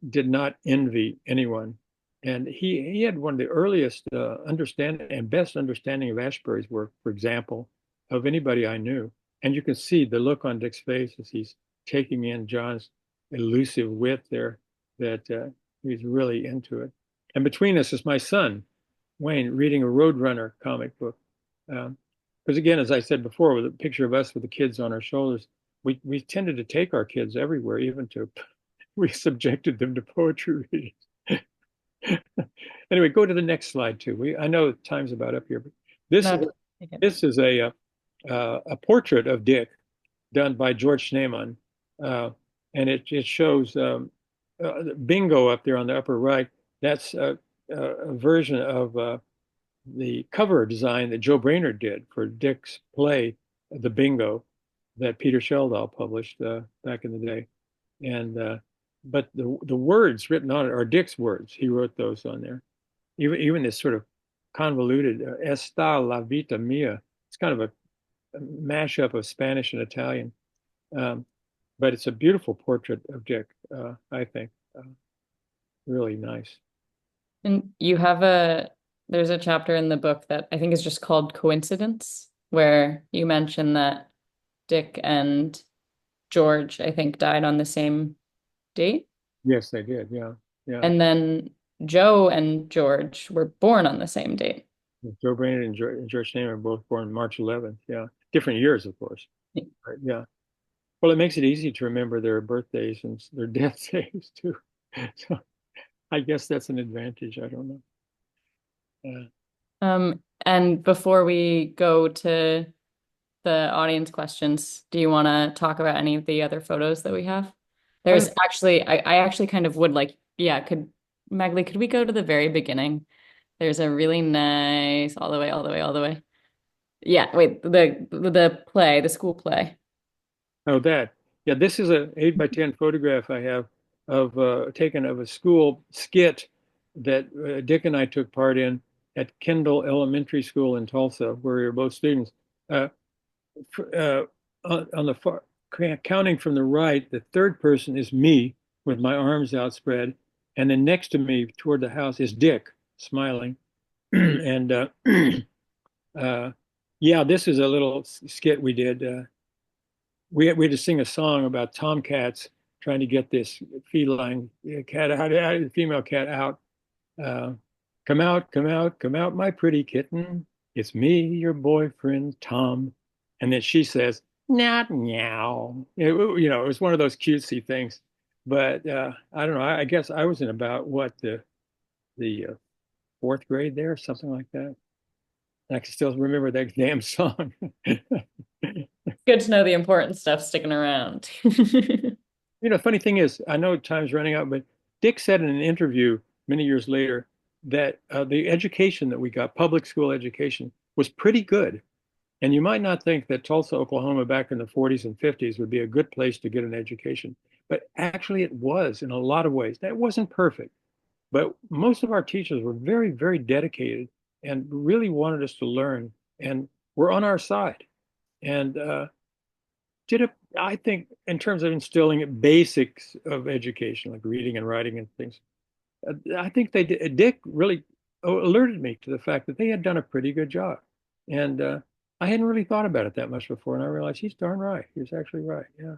did not envy anyone, and he had one of the earliest understanding and best understanding of Ashbery's work, for example, of anybody I knew. And you can see the look on Dick's face as he's taking in John's elusive wit there, that he's really into it. And between us is my son, Wayne, reading a Roadrunner comic book. Because again, as I said before, with a picture of us with the kids on our shoulders, we tended to take our kids everywhere, even to we subjected them to poetry readings. Anyway, go to the next slide too. I know time's about up here, but this No, this is a a portrait of Dick done by George Schneemann, and it shows bingo up there on the upper right. That's a version of the cover design that Joe Brainerd did for Dick's play, The Bingo, that Peter Sheldall published back in the day. And but the words written on it are Dick's words. He wrote those on there. Even this sort of convoluted "Esta la vita mia." It's kind of a mashup of Spanish and Italian. Um, but it's a beautiful portrait of Dick, I think. Really nice. And there's a chapter in the book that I think is just called Coincidence, where you mention that Dick and George, I think, died on the same date. Yes, they did. Yeah, yeah. And then Joe and George were born on the same date. Joe Brainerd and George Schneemann were both born March 11th. Yeah, different years, of course. Right, yeah. Well, it makes it easy to remember their birthdays and their death days too. So I guess that's an advantage. I don't know. And before we go to the audience questions, do you want to talk about any of the other photos that we have? There's actually, I actually kind of would like, yeah, Magley, could we go to the very beginning? There's a really nice, all the way, all the way, all the way. Yeah, wait, the school play. Oh, that. Yeah, this is an 8 by 10 photograph I have of taken of a school skit that Dick and I took part in at Kendall Elementary School in Tulsa, where we were both students. Uh, on the far, counting from the right, the third person is me with my arms outspread, and then next to me toward the house is Dick smiling. And yeah, this is a little skit we did. We had to sing a song about tomcats trying to get this feline cat out, the female cat out. Come out, come out, come out, my pretty kitten. It's me, your boyfriend, Tom. And then she says, "Not meow." It was one of those cutesy things. But I don't know. I guess I was in about what the fourth grade there, something like that. I can still remember that damn song. Good to know the important stuff sticking around. Funny thing is, I know time's running out, but Dick said in an interview many years later that the education that we got, public school education, was pretty good. And you might not think that Tulsa, Oklahoma, back in the 40s and 50s would be a good place to get an education. But actually, it was in a lot of ways. That wasn't perfect. But most of our teachers were very, very dedicated and really wanted us to learn and were on our side. And I think, in terms of instilling basics of education, like reading and writing and things, I think they did. Dick really alerted me to the fact that they had done a pretty good job. And I hadn't really thought about it that much before. And I realized he's darn right. He was actually right. Yeah.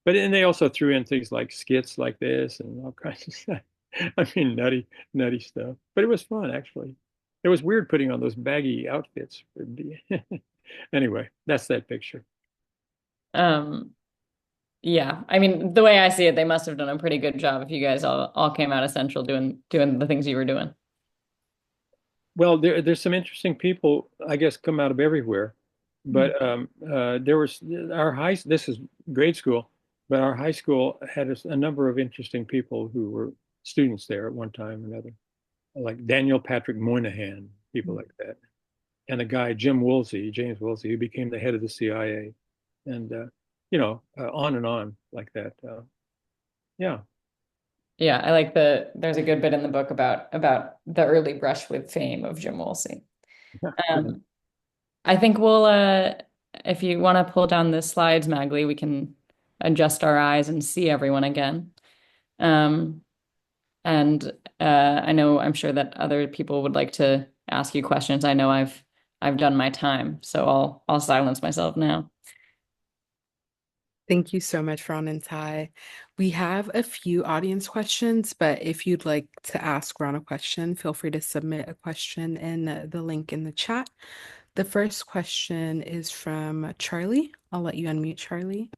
And they also threw in things like skits like this and all kinds of stuff. I mean, nutty stuff. But it was fun, actually. It was weird putting on those baggy outfits. Anyway, that's that picture. Um, yeah, I mean, the way I see it, they must have done a pretty good job if you guys all came out of Central doing the things you were doing. Well, there's some interesting people, I guess, come out of everywhere. But there was this is grade school, but our high school had a number of interesting people who were students there at one time or another, like Daniel Patrick Moynihan, people like that. And the guy, James Woolsey, who became the head of the CIA. And, on and on like that. Yeah. Yeah, I like there's a good bit in the book about the early brush with fame of Jim Woolsey. I think if you want to pull down the slides, Magley, we can adjust our eyes and see everyone again. And I'm sure that other people would like to ask you questions. I know I've done my time, so I'll silence myself now. Thank you so much, Ron and Ty. We have a few audience questions, but if you'd like to ask Ron a question, feel free to submit a question in the link in the chat. The first question is from Charlie. I'll let you unmute, Charlie.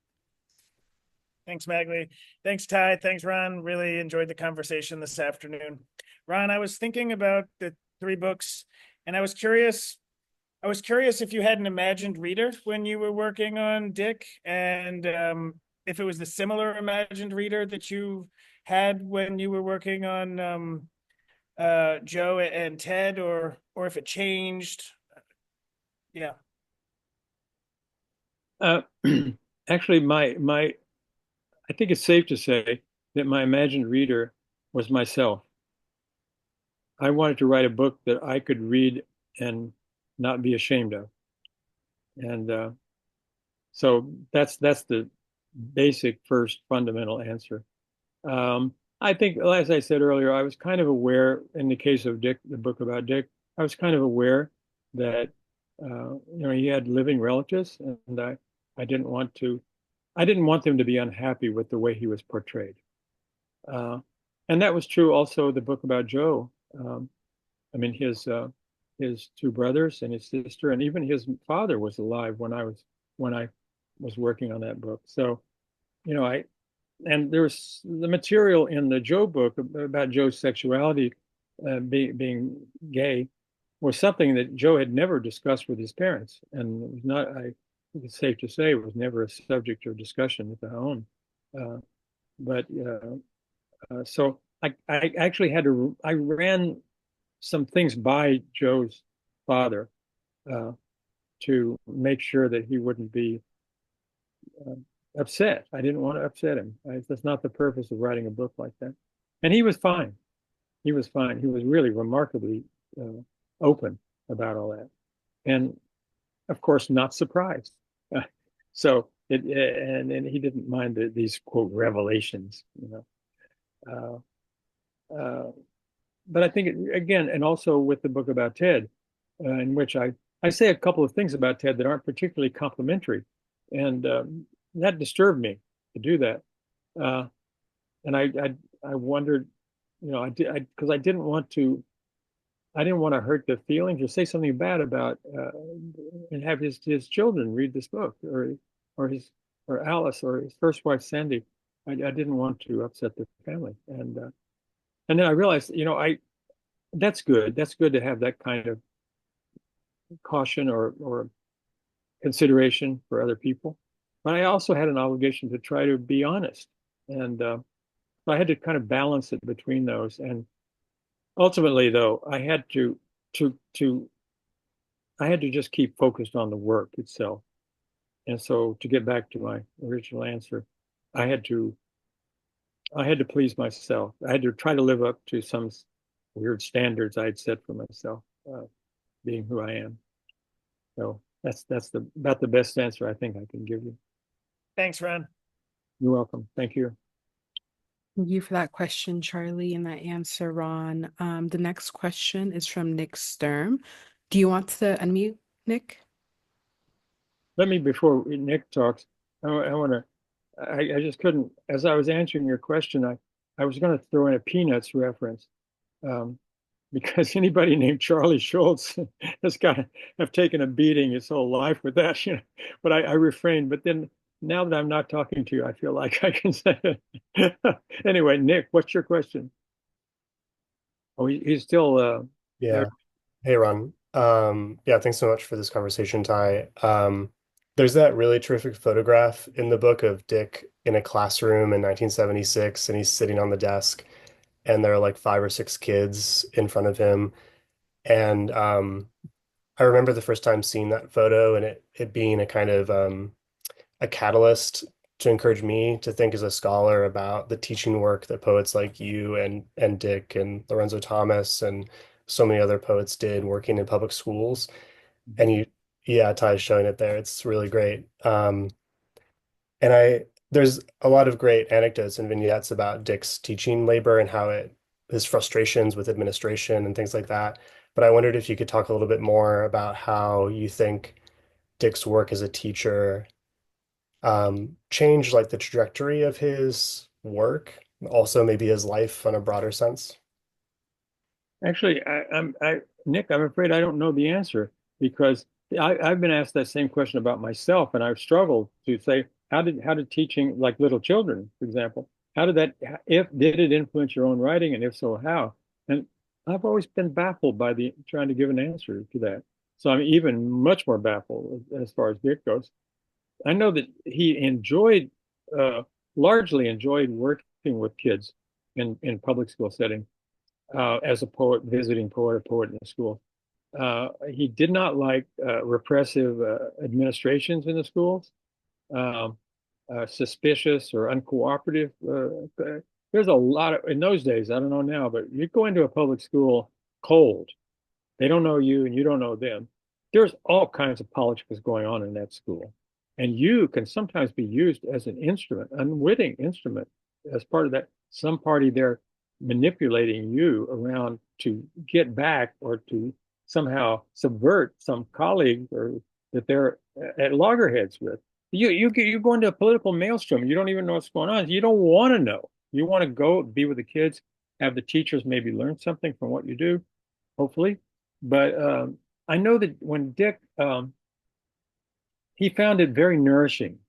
Thanks, Magley. Thanks, Ty. Thanks, Ron. Really enjoyed the conversation this afternoon. Ron, I was thinking about the three books, and I was curious I was curious if you had an imagined reader when you were working on Dick, and if it was the similar imagined reader that you had when you were working on Joe and Ted, or if it changed. Yeah. Uh, Actually, I think it's safe to say that my imagined reader was myself. I wanted to write a book that I could read and not be ashamed of. And so that's the basic first fundamental answer. I think, as I said earlier, I was kind of aware in the case of Dick, the book about Dick, I was kind of aware that he had living relatives, and I didn't want to, I didn't want them to be unhappy with the way he was portrayed. Uh, and that was true also the book about Joe. I mean, his two brothers and his sister, and even his father was alive when I was working on that book. So, and there was the material in the Joe book about Joe's sexuality, being gay, was something that Joe had never discussed with his parents, and it was not. I think it's safe to say it was never a subject of discussion with the home. Uh, but so I actually I ran some things by Joe's father uh, to make sure that he wouldn't be uh, upset. I didn't want to upset him. That's not the purpose of writing a book like that. And he was fine. He was fine. He was really remarkably open about all that, and of course, not surprised. So and he didn't mind these quote revelations, Uh, but I think again, and also with the book about Ted, in which I say a couple of things about Ted that aren't particularly complimentary, and that disturbed me to do that. Uh, and I wondered, I did because I didn't want to hurt the feelings or say something bad about and have his children read this book or his or Alice or his first wife Sandy. I didn't want to upset the family, and then I realized, that's good. That's good to have that kind of caution or consideration for other people. But I also had an obligation to try to be honest, and so I had to kind of balance it between those. And ultimately, though, to I had to just keep focused on the work itself. And so, to get back to my original answer, I had to I had to please myself. I had to try to live up to some weird standards I had set for myself, being who I am. So that's about the best answer I think I can give you. Thanks, Ron. You're welcome. Thank you. Thank you for that question, Charlie, and that answer, Ron. The next question is from Nick Sturm. Do you want to unmute, Nick? Let me, before Nick talks, I want to, I just couldn't, as I was answering your question, I was going to throw in a Peanuts reference, because anybody named Charlie Schultz has got to have taken a beating his whole life with that, but I refrained. But then now that I'm not talking to you, I feel like I can say it. Anyway, Nick, what's your question? Oh, he's still Yeah. there. Hey, Ron. Yeah, thanks so much for this conversation, Ty. There's that really terrific photograph in the book of Dick in a classroom in 1976, and he's sitting on the desk, and there are like 5 or 6 kids in front of him. And I remember the first time seeing that photo and it being a kind of a catalyst to encourage me to think as a scholar about the teaching work that poets like you and Dick and Lorenzo Thomas and so many other poets did working in public schools. And yeah, Ty's showing it there. It's really great. And there's a lot of great anecdotes and vignettes about Dick's teaching labor and how his frustrations with administration and things like that. But I wondered if you could talk a little bit more about how you think Dick's work as a teacher changed like the trajectory of his work, also maybe his life in a broader sense. Actually, Nick, I'm afraid I don't know the answer because I've been asked that same question about myself, and I've struggled to say how did teaching like little children, for example, how did that if did it influence your own writing, and if so, how? And I've always been baffled by the trying to give an answer to that. So I'm even much more baffled as far as Dick goes. I know that he uh, largely enjoyed working with kids in public school setting as a poet, visiting poet or poet in the school. He did not like repressive administrations in the schools, um, suspicious or uncooperative. There's a lot of, in those days, I don't know now, but you go into a public school cold. They don't know you and you don't know them. There's all kinds of politics going on in that school. And you can sometimes be used as an instrument, unwitting instrument, as part of that. Some party there manipulating you around to get back or to somehow subvert some colleague or that they're at loggerheads with. You go into a political maelstrom. You don't even know what's going on. You don't want to know. You want to go be with the kids, have the teachers maybe learn something from what you do, hopefully. But I know that when Dick, he found it very nourishing,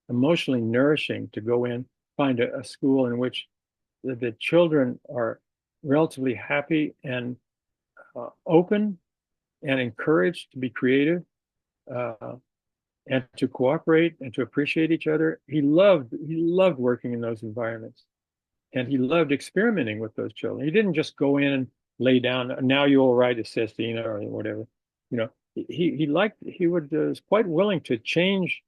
emotionally nourishing to go in, find a school in which the children are relatively happy and open and encouraged to be creative and to cooperate and to appreciate each other. He loved working in those environments, and he loved experimenting with those children. He didn't just go in and lay down, now you will write a sestina or whatever. You know, he was quite willing to change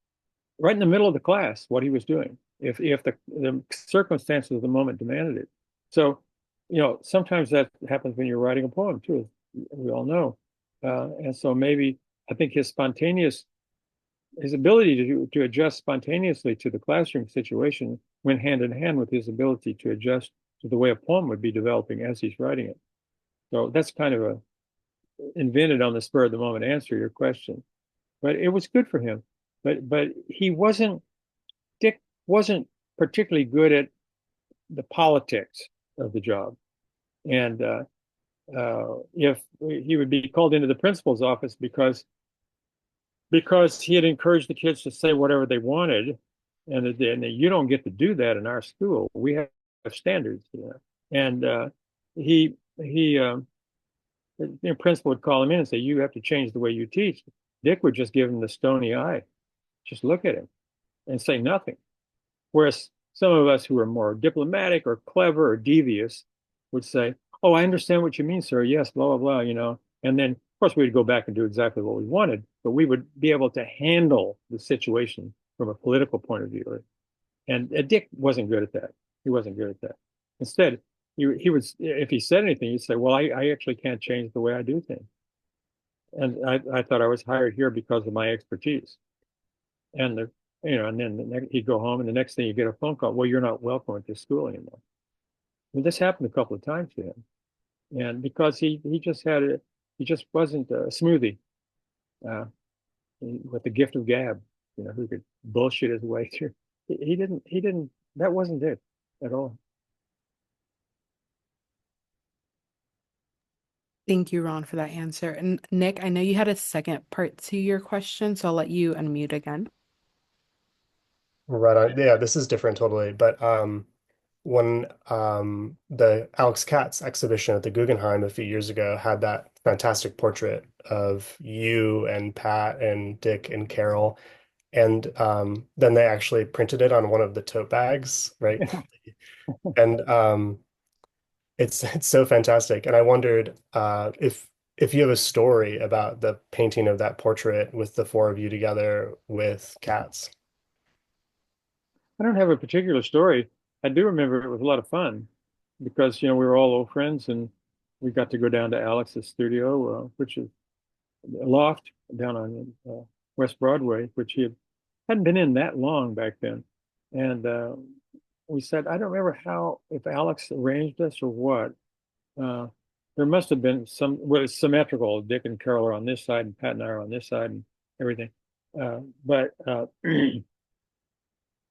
right in the middle of the class what he was doing if the circumstances of the moment demanded it. So, sometimes that happens when you're writing a poem too, as we all know. And so maybe I think his ability to adjust spontaneously to the classroom situation went hand in hand with his ability to adjust to the way a poem would be developing as he's writing it. So that's kind of a invented on the spur of the moment answer your question, but it was good for him. But Dick wasn't particularly good at the politics of the job, and if he would be called into the principal's office because he had encouraged the kids to say whatever they wanted, and you don't get to do that in our school. We have standards, and the principal would call him in and say, "You have to change the way you teach." Dick would just give him the stony eye, just look at him and say nothing. Whereas some of us who are more diplomatic or clever or devious would say, "Oh, I understand what you mean, sir. Yes, blah, blah, blah," And then, of course, we'd go back and do exactly what we wanted, but we would be able to handle the situation from a political point of view. And Dick wasn't good at that. He wasn't good at that. Instead, he was, if he said anything, he'd say, "Well, I actually can't change the way I do things." And I thought I was hired here because of my expertise. And and then he'd go home, and the next thing you get a phone call, "Well, you're not welcome at this school anymore." And this happened a couple of times to him, and because he just wasn't a smoothie with the gift of gab, who could bullshit his way through. He didn't. That wasn't it at all. Thank you, Ron, for that answer. And Nick, I know you had a second part to your question, so I'll let you unmute again. Right on. Yeah, this is different totally. But when the Alex Katz exhibition at the Guggenheim a few years ago had that fantastic portrait of you and Pat and Dick and Carol. And then they actually printed it on one of the tote bags, right? And it's so fantastic. And I wondered if you have a story about the painting of that portrait with the four of you together with Katz. I don't have a particular story. I do remember it was a lot of fun because, we were all old friends and we got to go down to Alex's studio, which is a loft down on West Broadway, which he hadn't been in that long back then. And we said, I don't remember if Alex arranged us or what. There must have been it's symmetrical. Dick and Carol are on this side and Pat and I are on this side and everything. But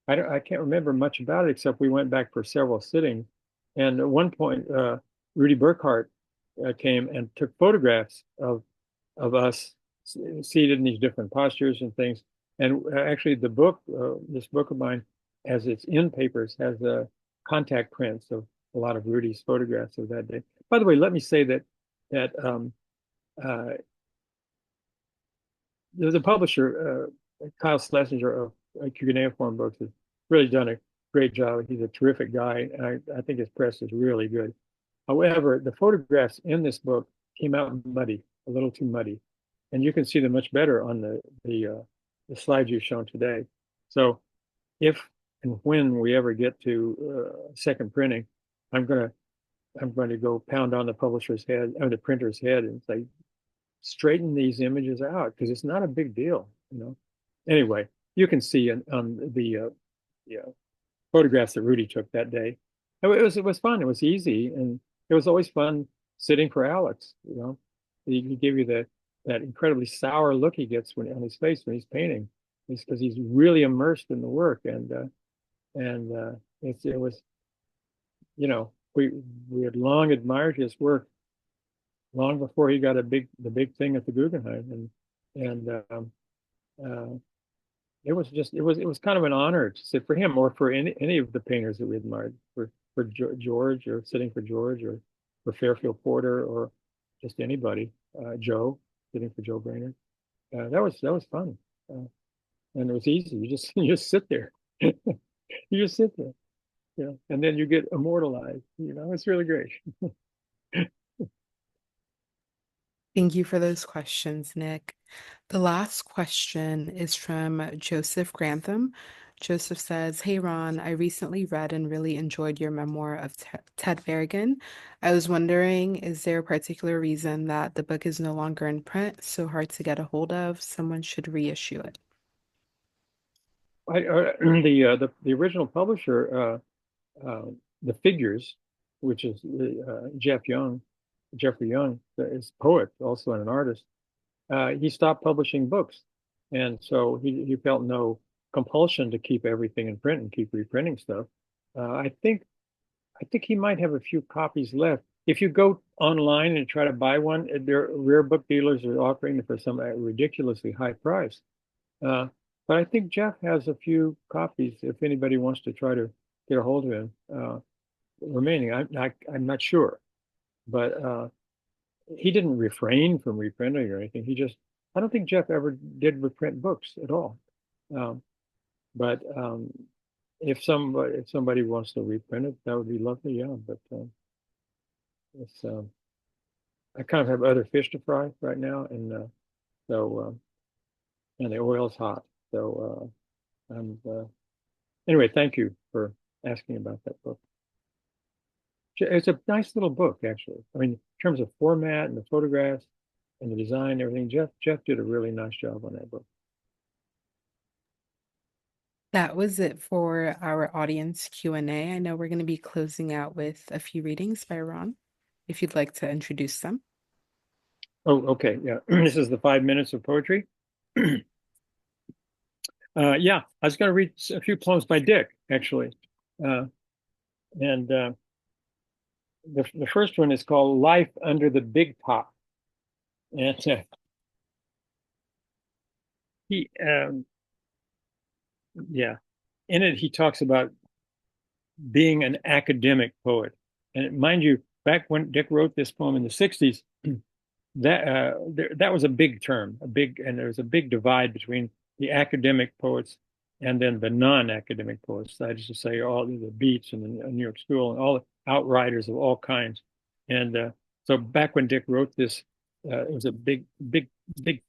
I can't remember much about it except we went back for several sittings. And at one point, Rudy Burkhart came and took photographs of us seated in these different postures and things. And actually, the book, this book of mine, as its in papers, has contact prints of a lot of Rudy's photographs of that day. By the way, let me say that the publisher, Kyle Schlesinger of Cuneiform Books, has really done a great job. He's a terrific guy, and I think his press is really good. However, the photographs in this book came out muddy, a little too muddy, and you can see them much better on the slides you've shown today. So, if and when we ever get to second printing, I'm going to go pound on the publisher's head, or the printer's head, and say, straighten these images out because it's not a big deal, you know. Anyway, you can see on the photographs that Rudy took that day. It was fun. It was easy, and it was always fun sitting for Alex. You know, he give you that incredibly sour look he gets on his face when he's painting. It's because he's really immersed in the work, and it was, you know, we had long admired his work long before he got the big thing at the Guggenheim, and it was kind of an honor to sit for him or for any of the painters that we admired, for George, or sitting for George, or for Fairfield Porter, or just anybody, Joe, sitting for Joe Brainerd. That was fun, and it was easy. You just sit there, you just sit there, you know, and then you get immortalized. You know, it's really great. Thank you for those questions, Nick. The last question is from Joseph Grantham. Joseph says, "Hey Ron, I recently read and really enjoyed your memoir of Ted Berrigan. I was wondering, is there a particular reason that the book is no longer in print, so hard to get a hold of? Someone should reissue it." The original publisher, the Figures, which is Jeffrey Young, is a poet also and an artist. He stopped publishing books, and so he felt no compulsion to keep everything in print and keep reprinting stuff. I think he might have a few copies left. If you go online and try to buy one, their rare book dealers are offering it for some ridiculously high price. But I think Jeff has a few copies if anybody wants to try to get a hold of him. Remaining, I'm not sure, but he didn't refrain from reprinting or anything. I don't think Jeff ever did reprint books at all. But if somebody wants to reprint it, that would be lovely. Yeah, but it's I kind of have other fish to fry right now, and so and the oil's hot. So anyway, thank you for asking about that book. It's a nice little book, actually. I mean, in terms of format and the photographs and the design and everything, Jeff did a really nice job on that book. That was it for our audience Q&A. I know we're going to be closing out with a few readings by Ron, if you'd like to introduce them. Oh, okay. Yeah. This is the 5 minutes of poetry. Yeah, I was going to read a few poems by Dick, actually. And the first one is called Life Under the Big Top. And he, yeah, in it, he talks about being an academic poet. And mind you, back when Dick wrote this poem in the 60s, that was a big term, and there was a big divide between the academic poets and then the non-academic poets. That is to say, all the Beats and the New York School and all the outriders of all kinds. And so back when Dick wrote this, it was a big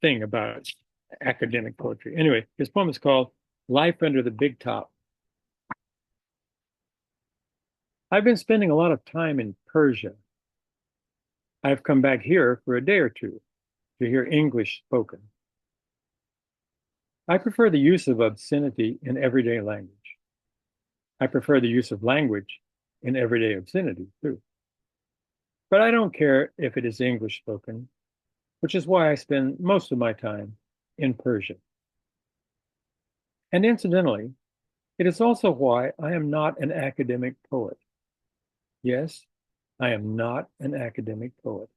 thing about academic poetry. Anyway, his poem is called Life Under the Big Top. I've been spending a lot of time in Persia. I've come back here for a day or two to hear English spoken. I prefer the use of obscenity in everyday language. I prefer the use of language in everyday obscenity, too. But I don't care if it is English spoken, which is why I spend most of my time in Persia. And incidentally, it is also why I am not an academic poet. Yes, I am not an academic poet.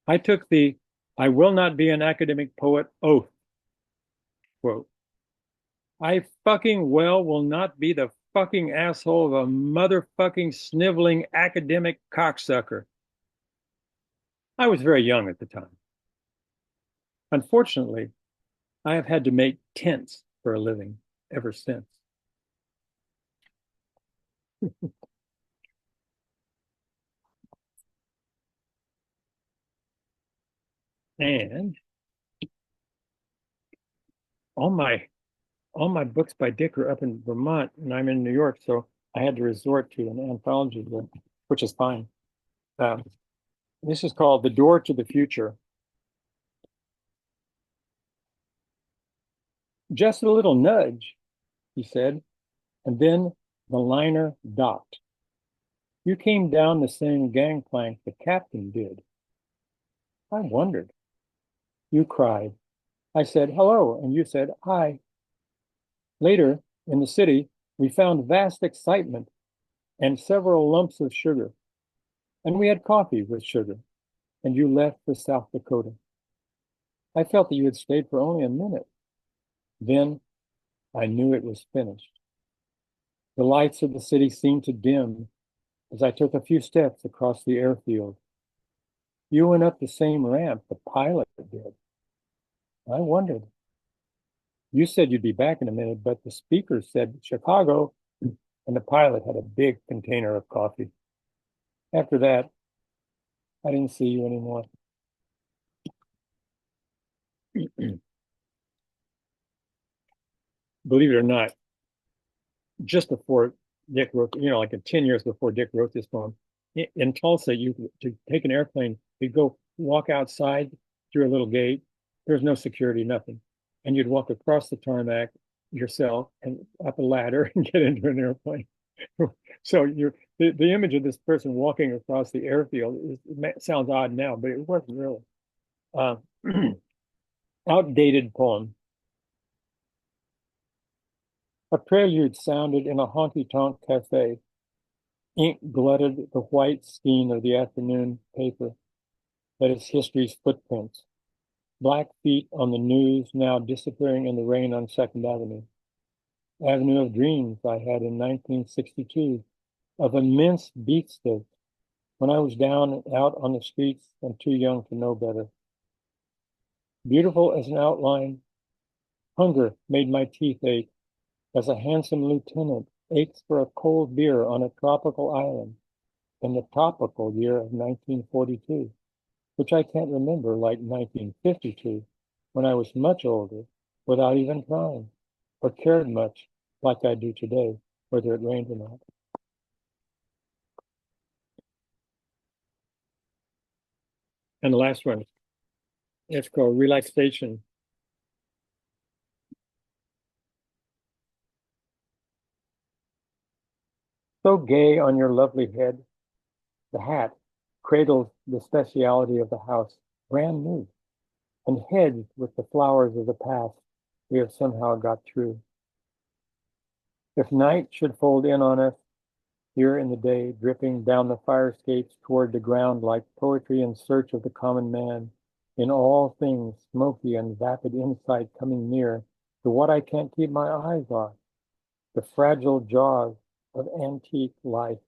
I took the I will not be an academic poet oath. Quote, I fucking well will not be the fucking asshole of a motherfucking sniveling academic cocksucker. I was very young at the time. Unfortunately, I have had to make tents for a living ever since. And all my all my books by Dick are up in Vermont, and I'm in New York, so I had to resort to an anthology book, which is fine. This is called The Door to the Future. Just a little nudge, he said, and then the liner docked. You came down the same gangplank the captain did. I wondered. You cried. I said hello, and you said hi. Later, in the city, we found vast excitement and several lumps of sugar. And we had coffee with sugar, and you left for South Dakota. I felt that you had stayed for only a minute. Then I knew it was finished. The lights of the city seemed to dim as I took a few steps across the airfield. You went up the same ramp the pilot did. I wondered. You said you'd be back in a minute, but the speaker said Chicago, and the pilot had a big container of coffee. After that, I didn't see you anymore. Believe it or not, just before Dick wrote, like in 10 years before Dick wrote this poem, in Tulsa, to take an airplane, you'd go walk outside through a little gate. There's no security, nothing. And you'd walk across the tarmac yourself and up a ladder and get into an airplane. So the image of this person walking across the airfield sounds odd now, but it wasn't really. Uh, outdated poem. A prelude sounded in a honky-tonk cafe. Ink glutted the white skein of the afternoon paper that is history's footprints. Black feet on the news now disappearing in the rain on 2nd Avenue. Avenue of dreams I had in 1962 of immense beefsteaks when I was down and out on the streets and too young to know better. Beautiful as an outline, hunger made my teeth ache as a handsome lieutenant aches for a cold beer on a tropical island in the tropical year of 1942, which I can't remember like 1952, when I was much older, without even trying, or cared much like I do today, whether it rained or not. And the last one, it's called Relaxation. So gay on your lovely head, the hat cradles the speciality of the house, brand new, and hedged with the flowers of the past we have somehow got through. If night should fold in on us, here in the day, dripping down the fire escapes toward the ground like poetry in search of the common man, in all things smoky and vapid insight coming near to what I can't keep my eyes on, the fragile jaws of antique life,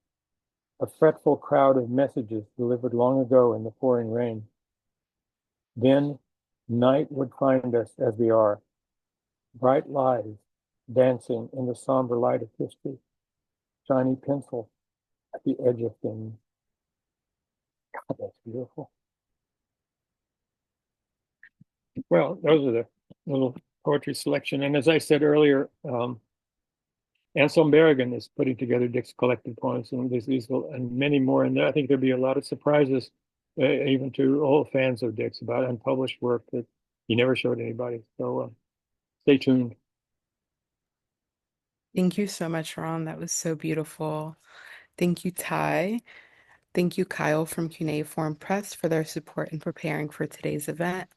a fretful crowd of messages delivered long ago in the pouring rain. Then night would find us as we are, bright lives dancing in the somber light of history, shiny pencil at the edge of things. God, that's beautiful. Well, those are the little poetry selection. And as I said earlier, Anselm Berrigan is putting together Dick's collected poems, and these will, and many more. And I think there'll be a lot of surprises, even to old fans of Dick's, about unpublished work that he never showed anybody. So stay tuned. Thank you so much, Ron. That was so beautiful. Thank you, Ty. Thank you, Kyle from Cuneiform Press, for their support in preparing for today's event.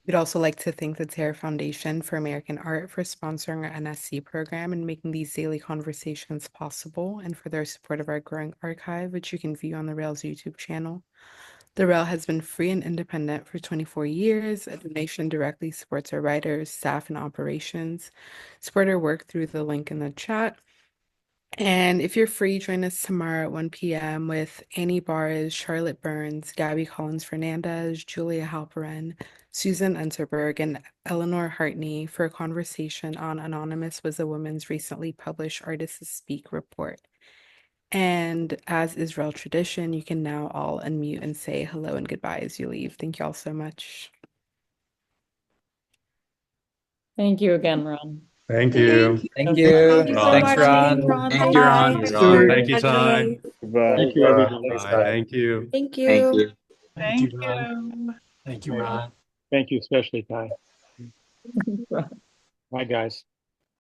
We'd also like to thank the Terra Foundation for American Art for sponsoring our NSE program and making these daily conversations possible, and for their support of our growing archive, which you can view on the Rails YouTube channel. The Rail has been free and independent for 24 years. A donation directly supports our writers, staff, and operations. Support our work through the link in the chat. And if you're free, join us tomorrow at 1 p.m. with Annie Barrs, Charlotte Burns, Gabby Collins Fernandez, Julia Halperin, Susan Unterberg, and Eleanor Hartney for a conversation on Anonymous Was a Woman's recently published Artists Speak report. And as Israel tradition, you can now all unmute and say hello and goodbye as you leave. Thank you all so much. Thank you again, Ron. Thank you. Thank you. Thank you so Thanks, much. Ron. Ron. Thank you, Ron. Bye. Thank you, Ty. Bye. Thank you, everyone. Thanks, Bye. Ty. Thank you. Thank Thank you. you. Thank you. Thank you, Ron. Thank you, especially Ty. Bye, guys.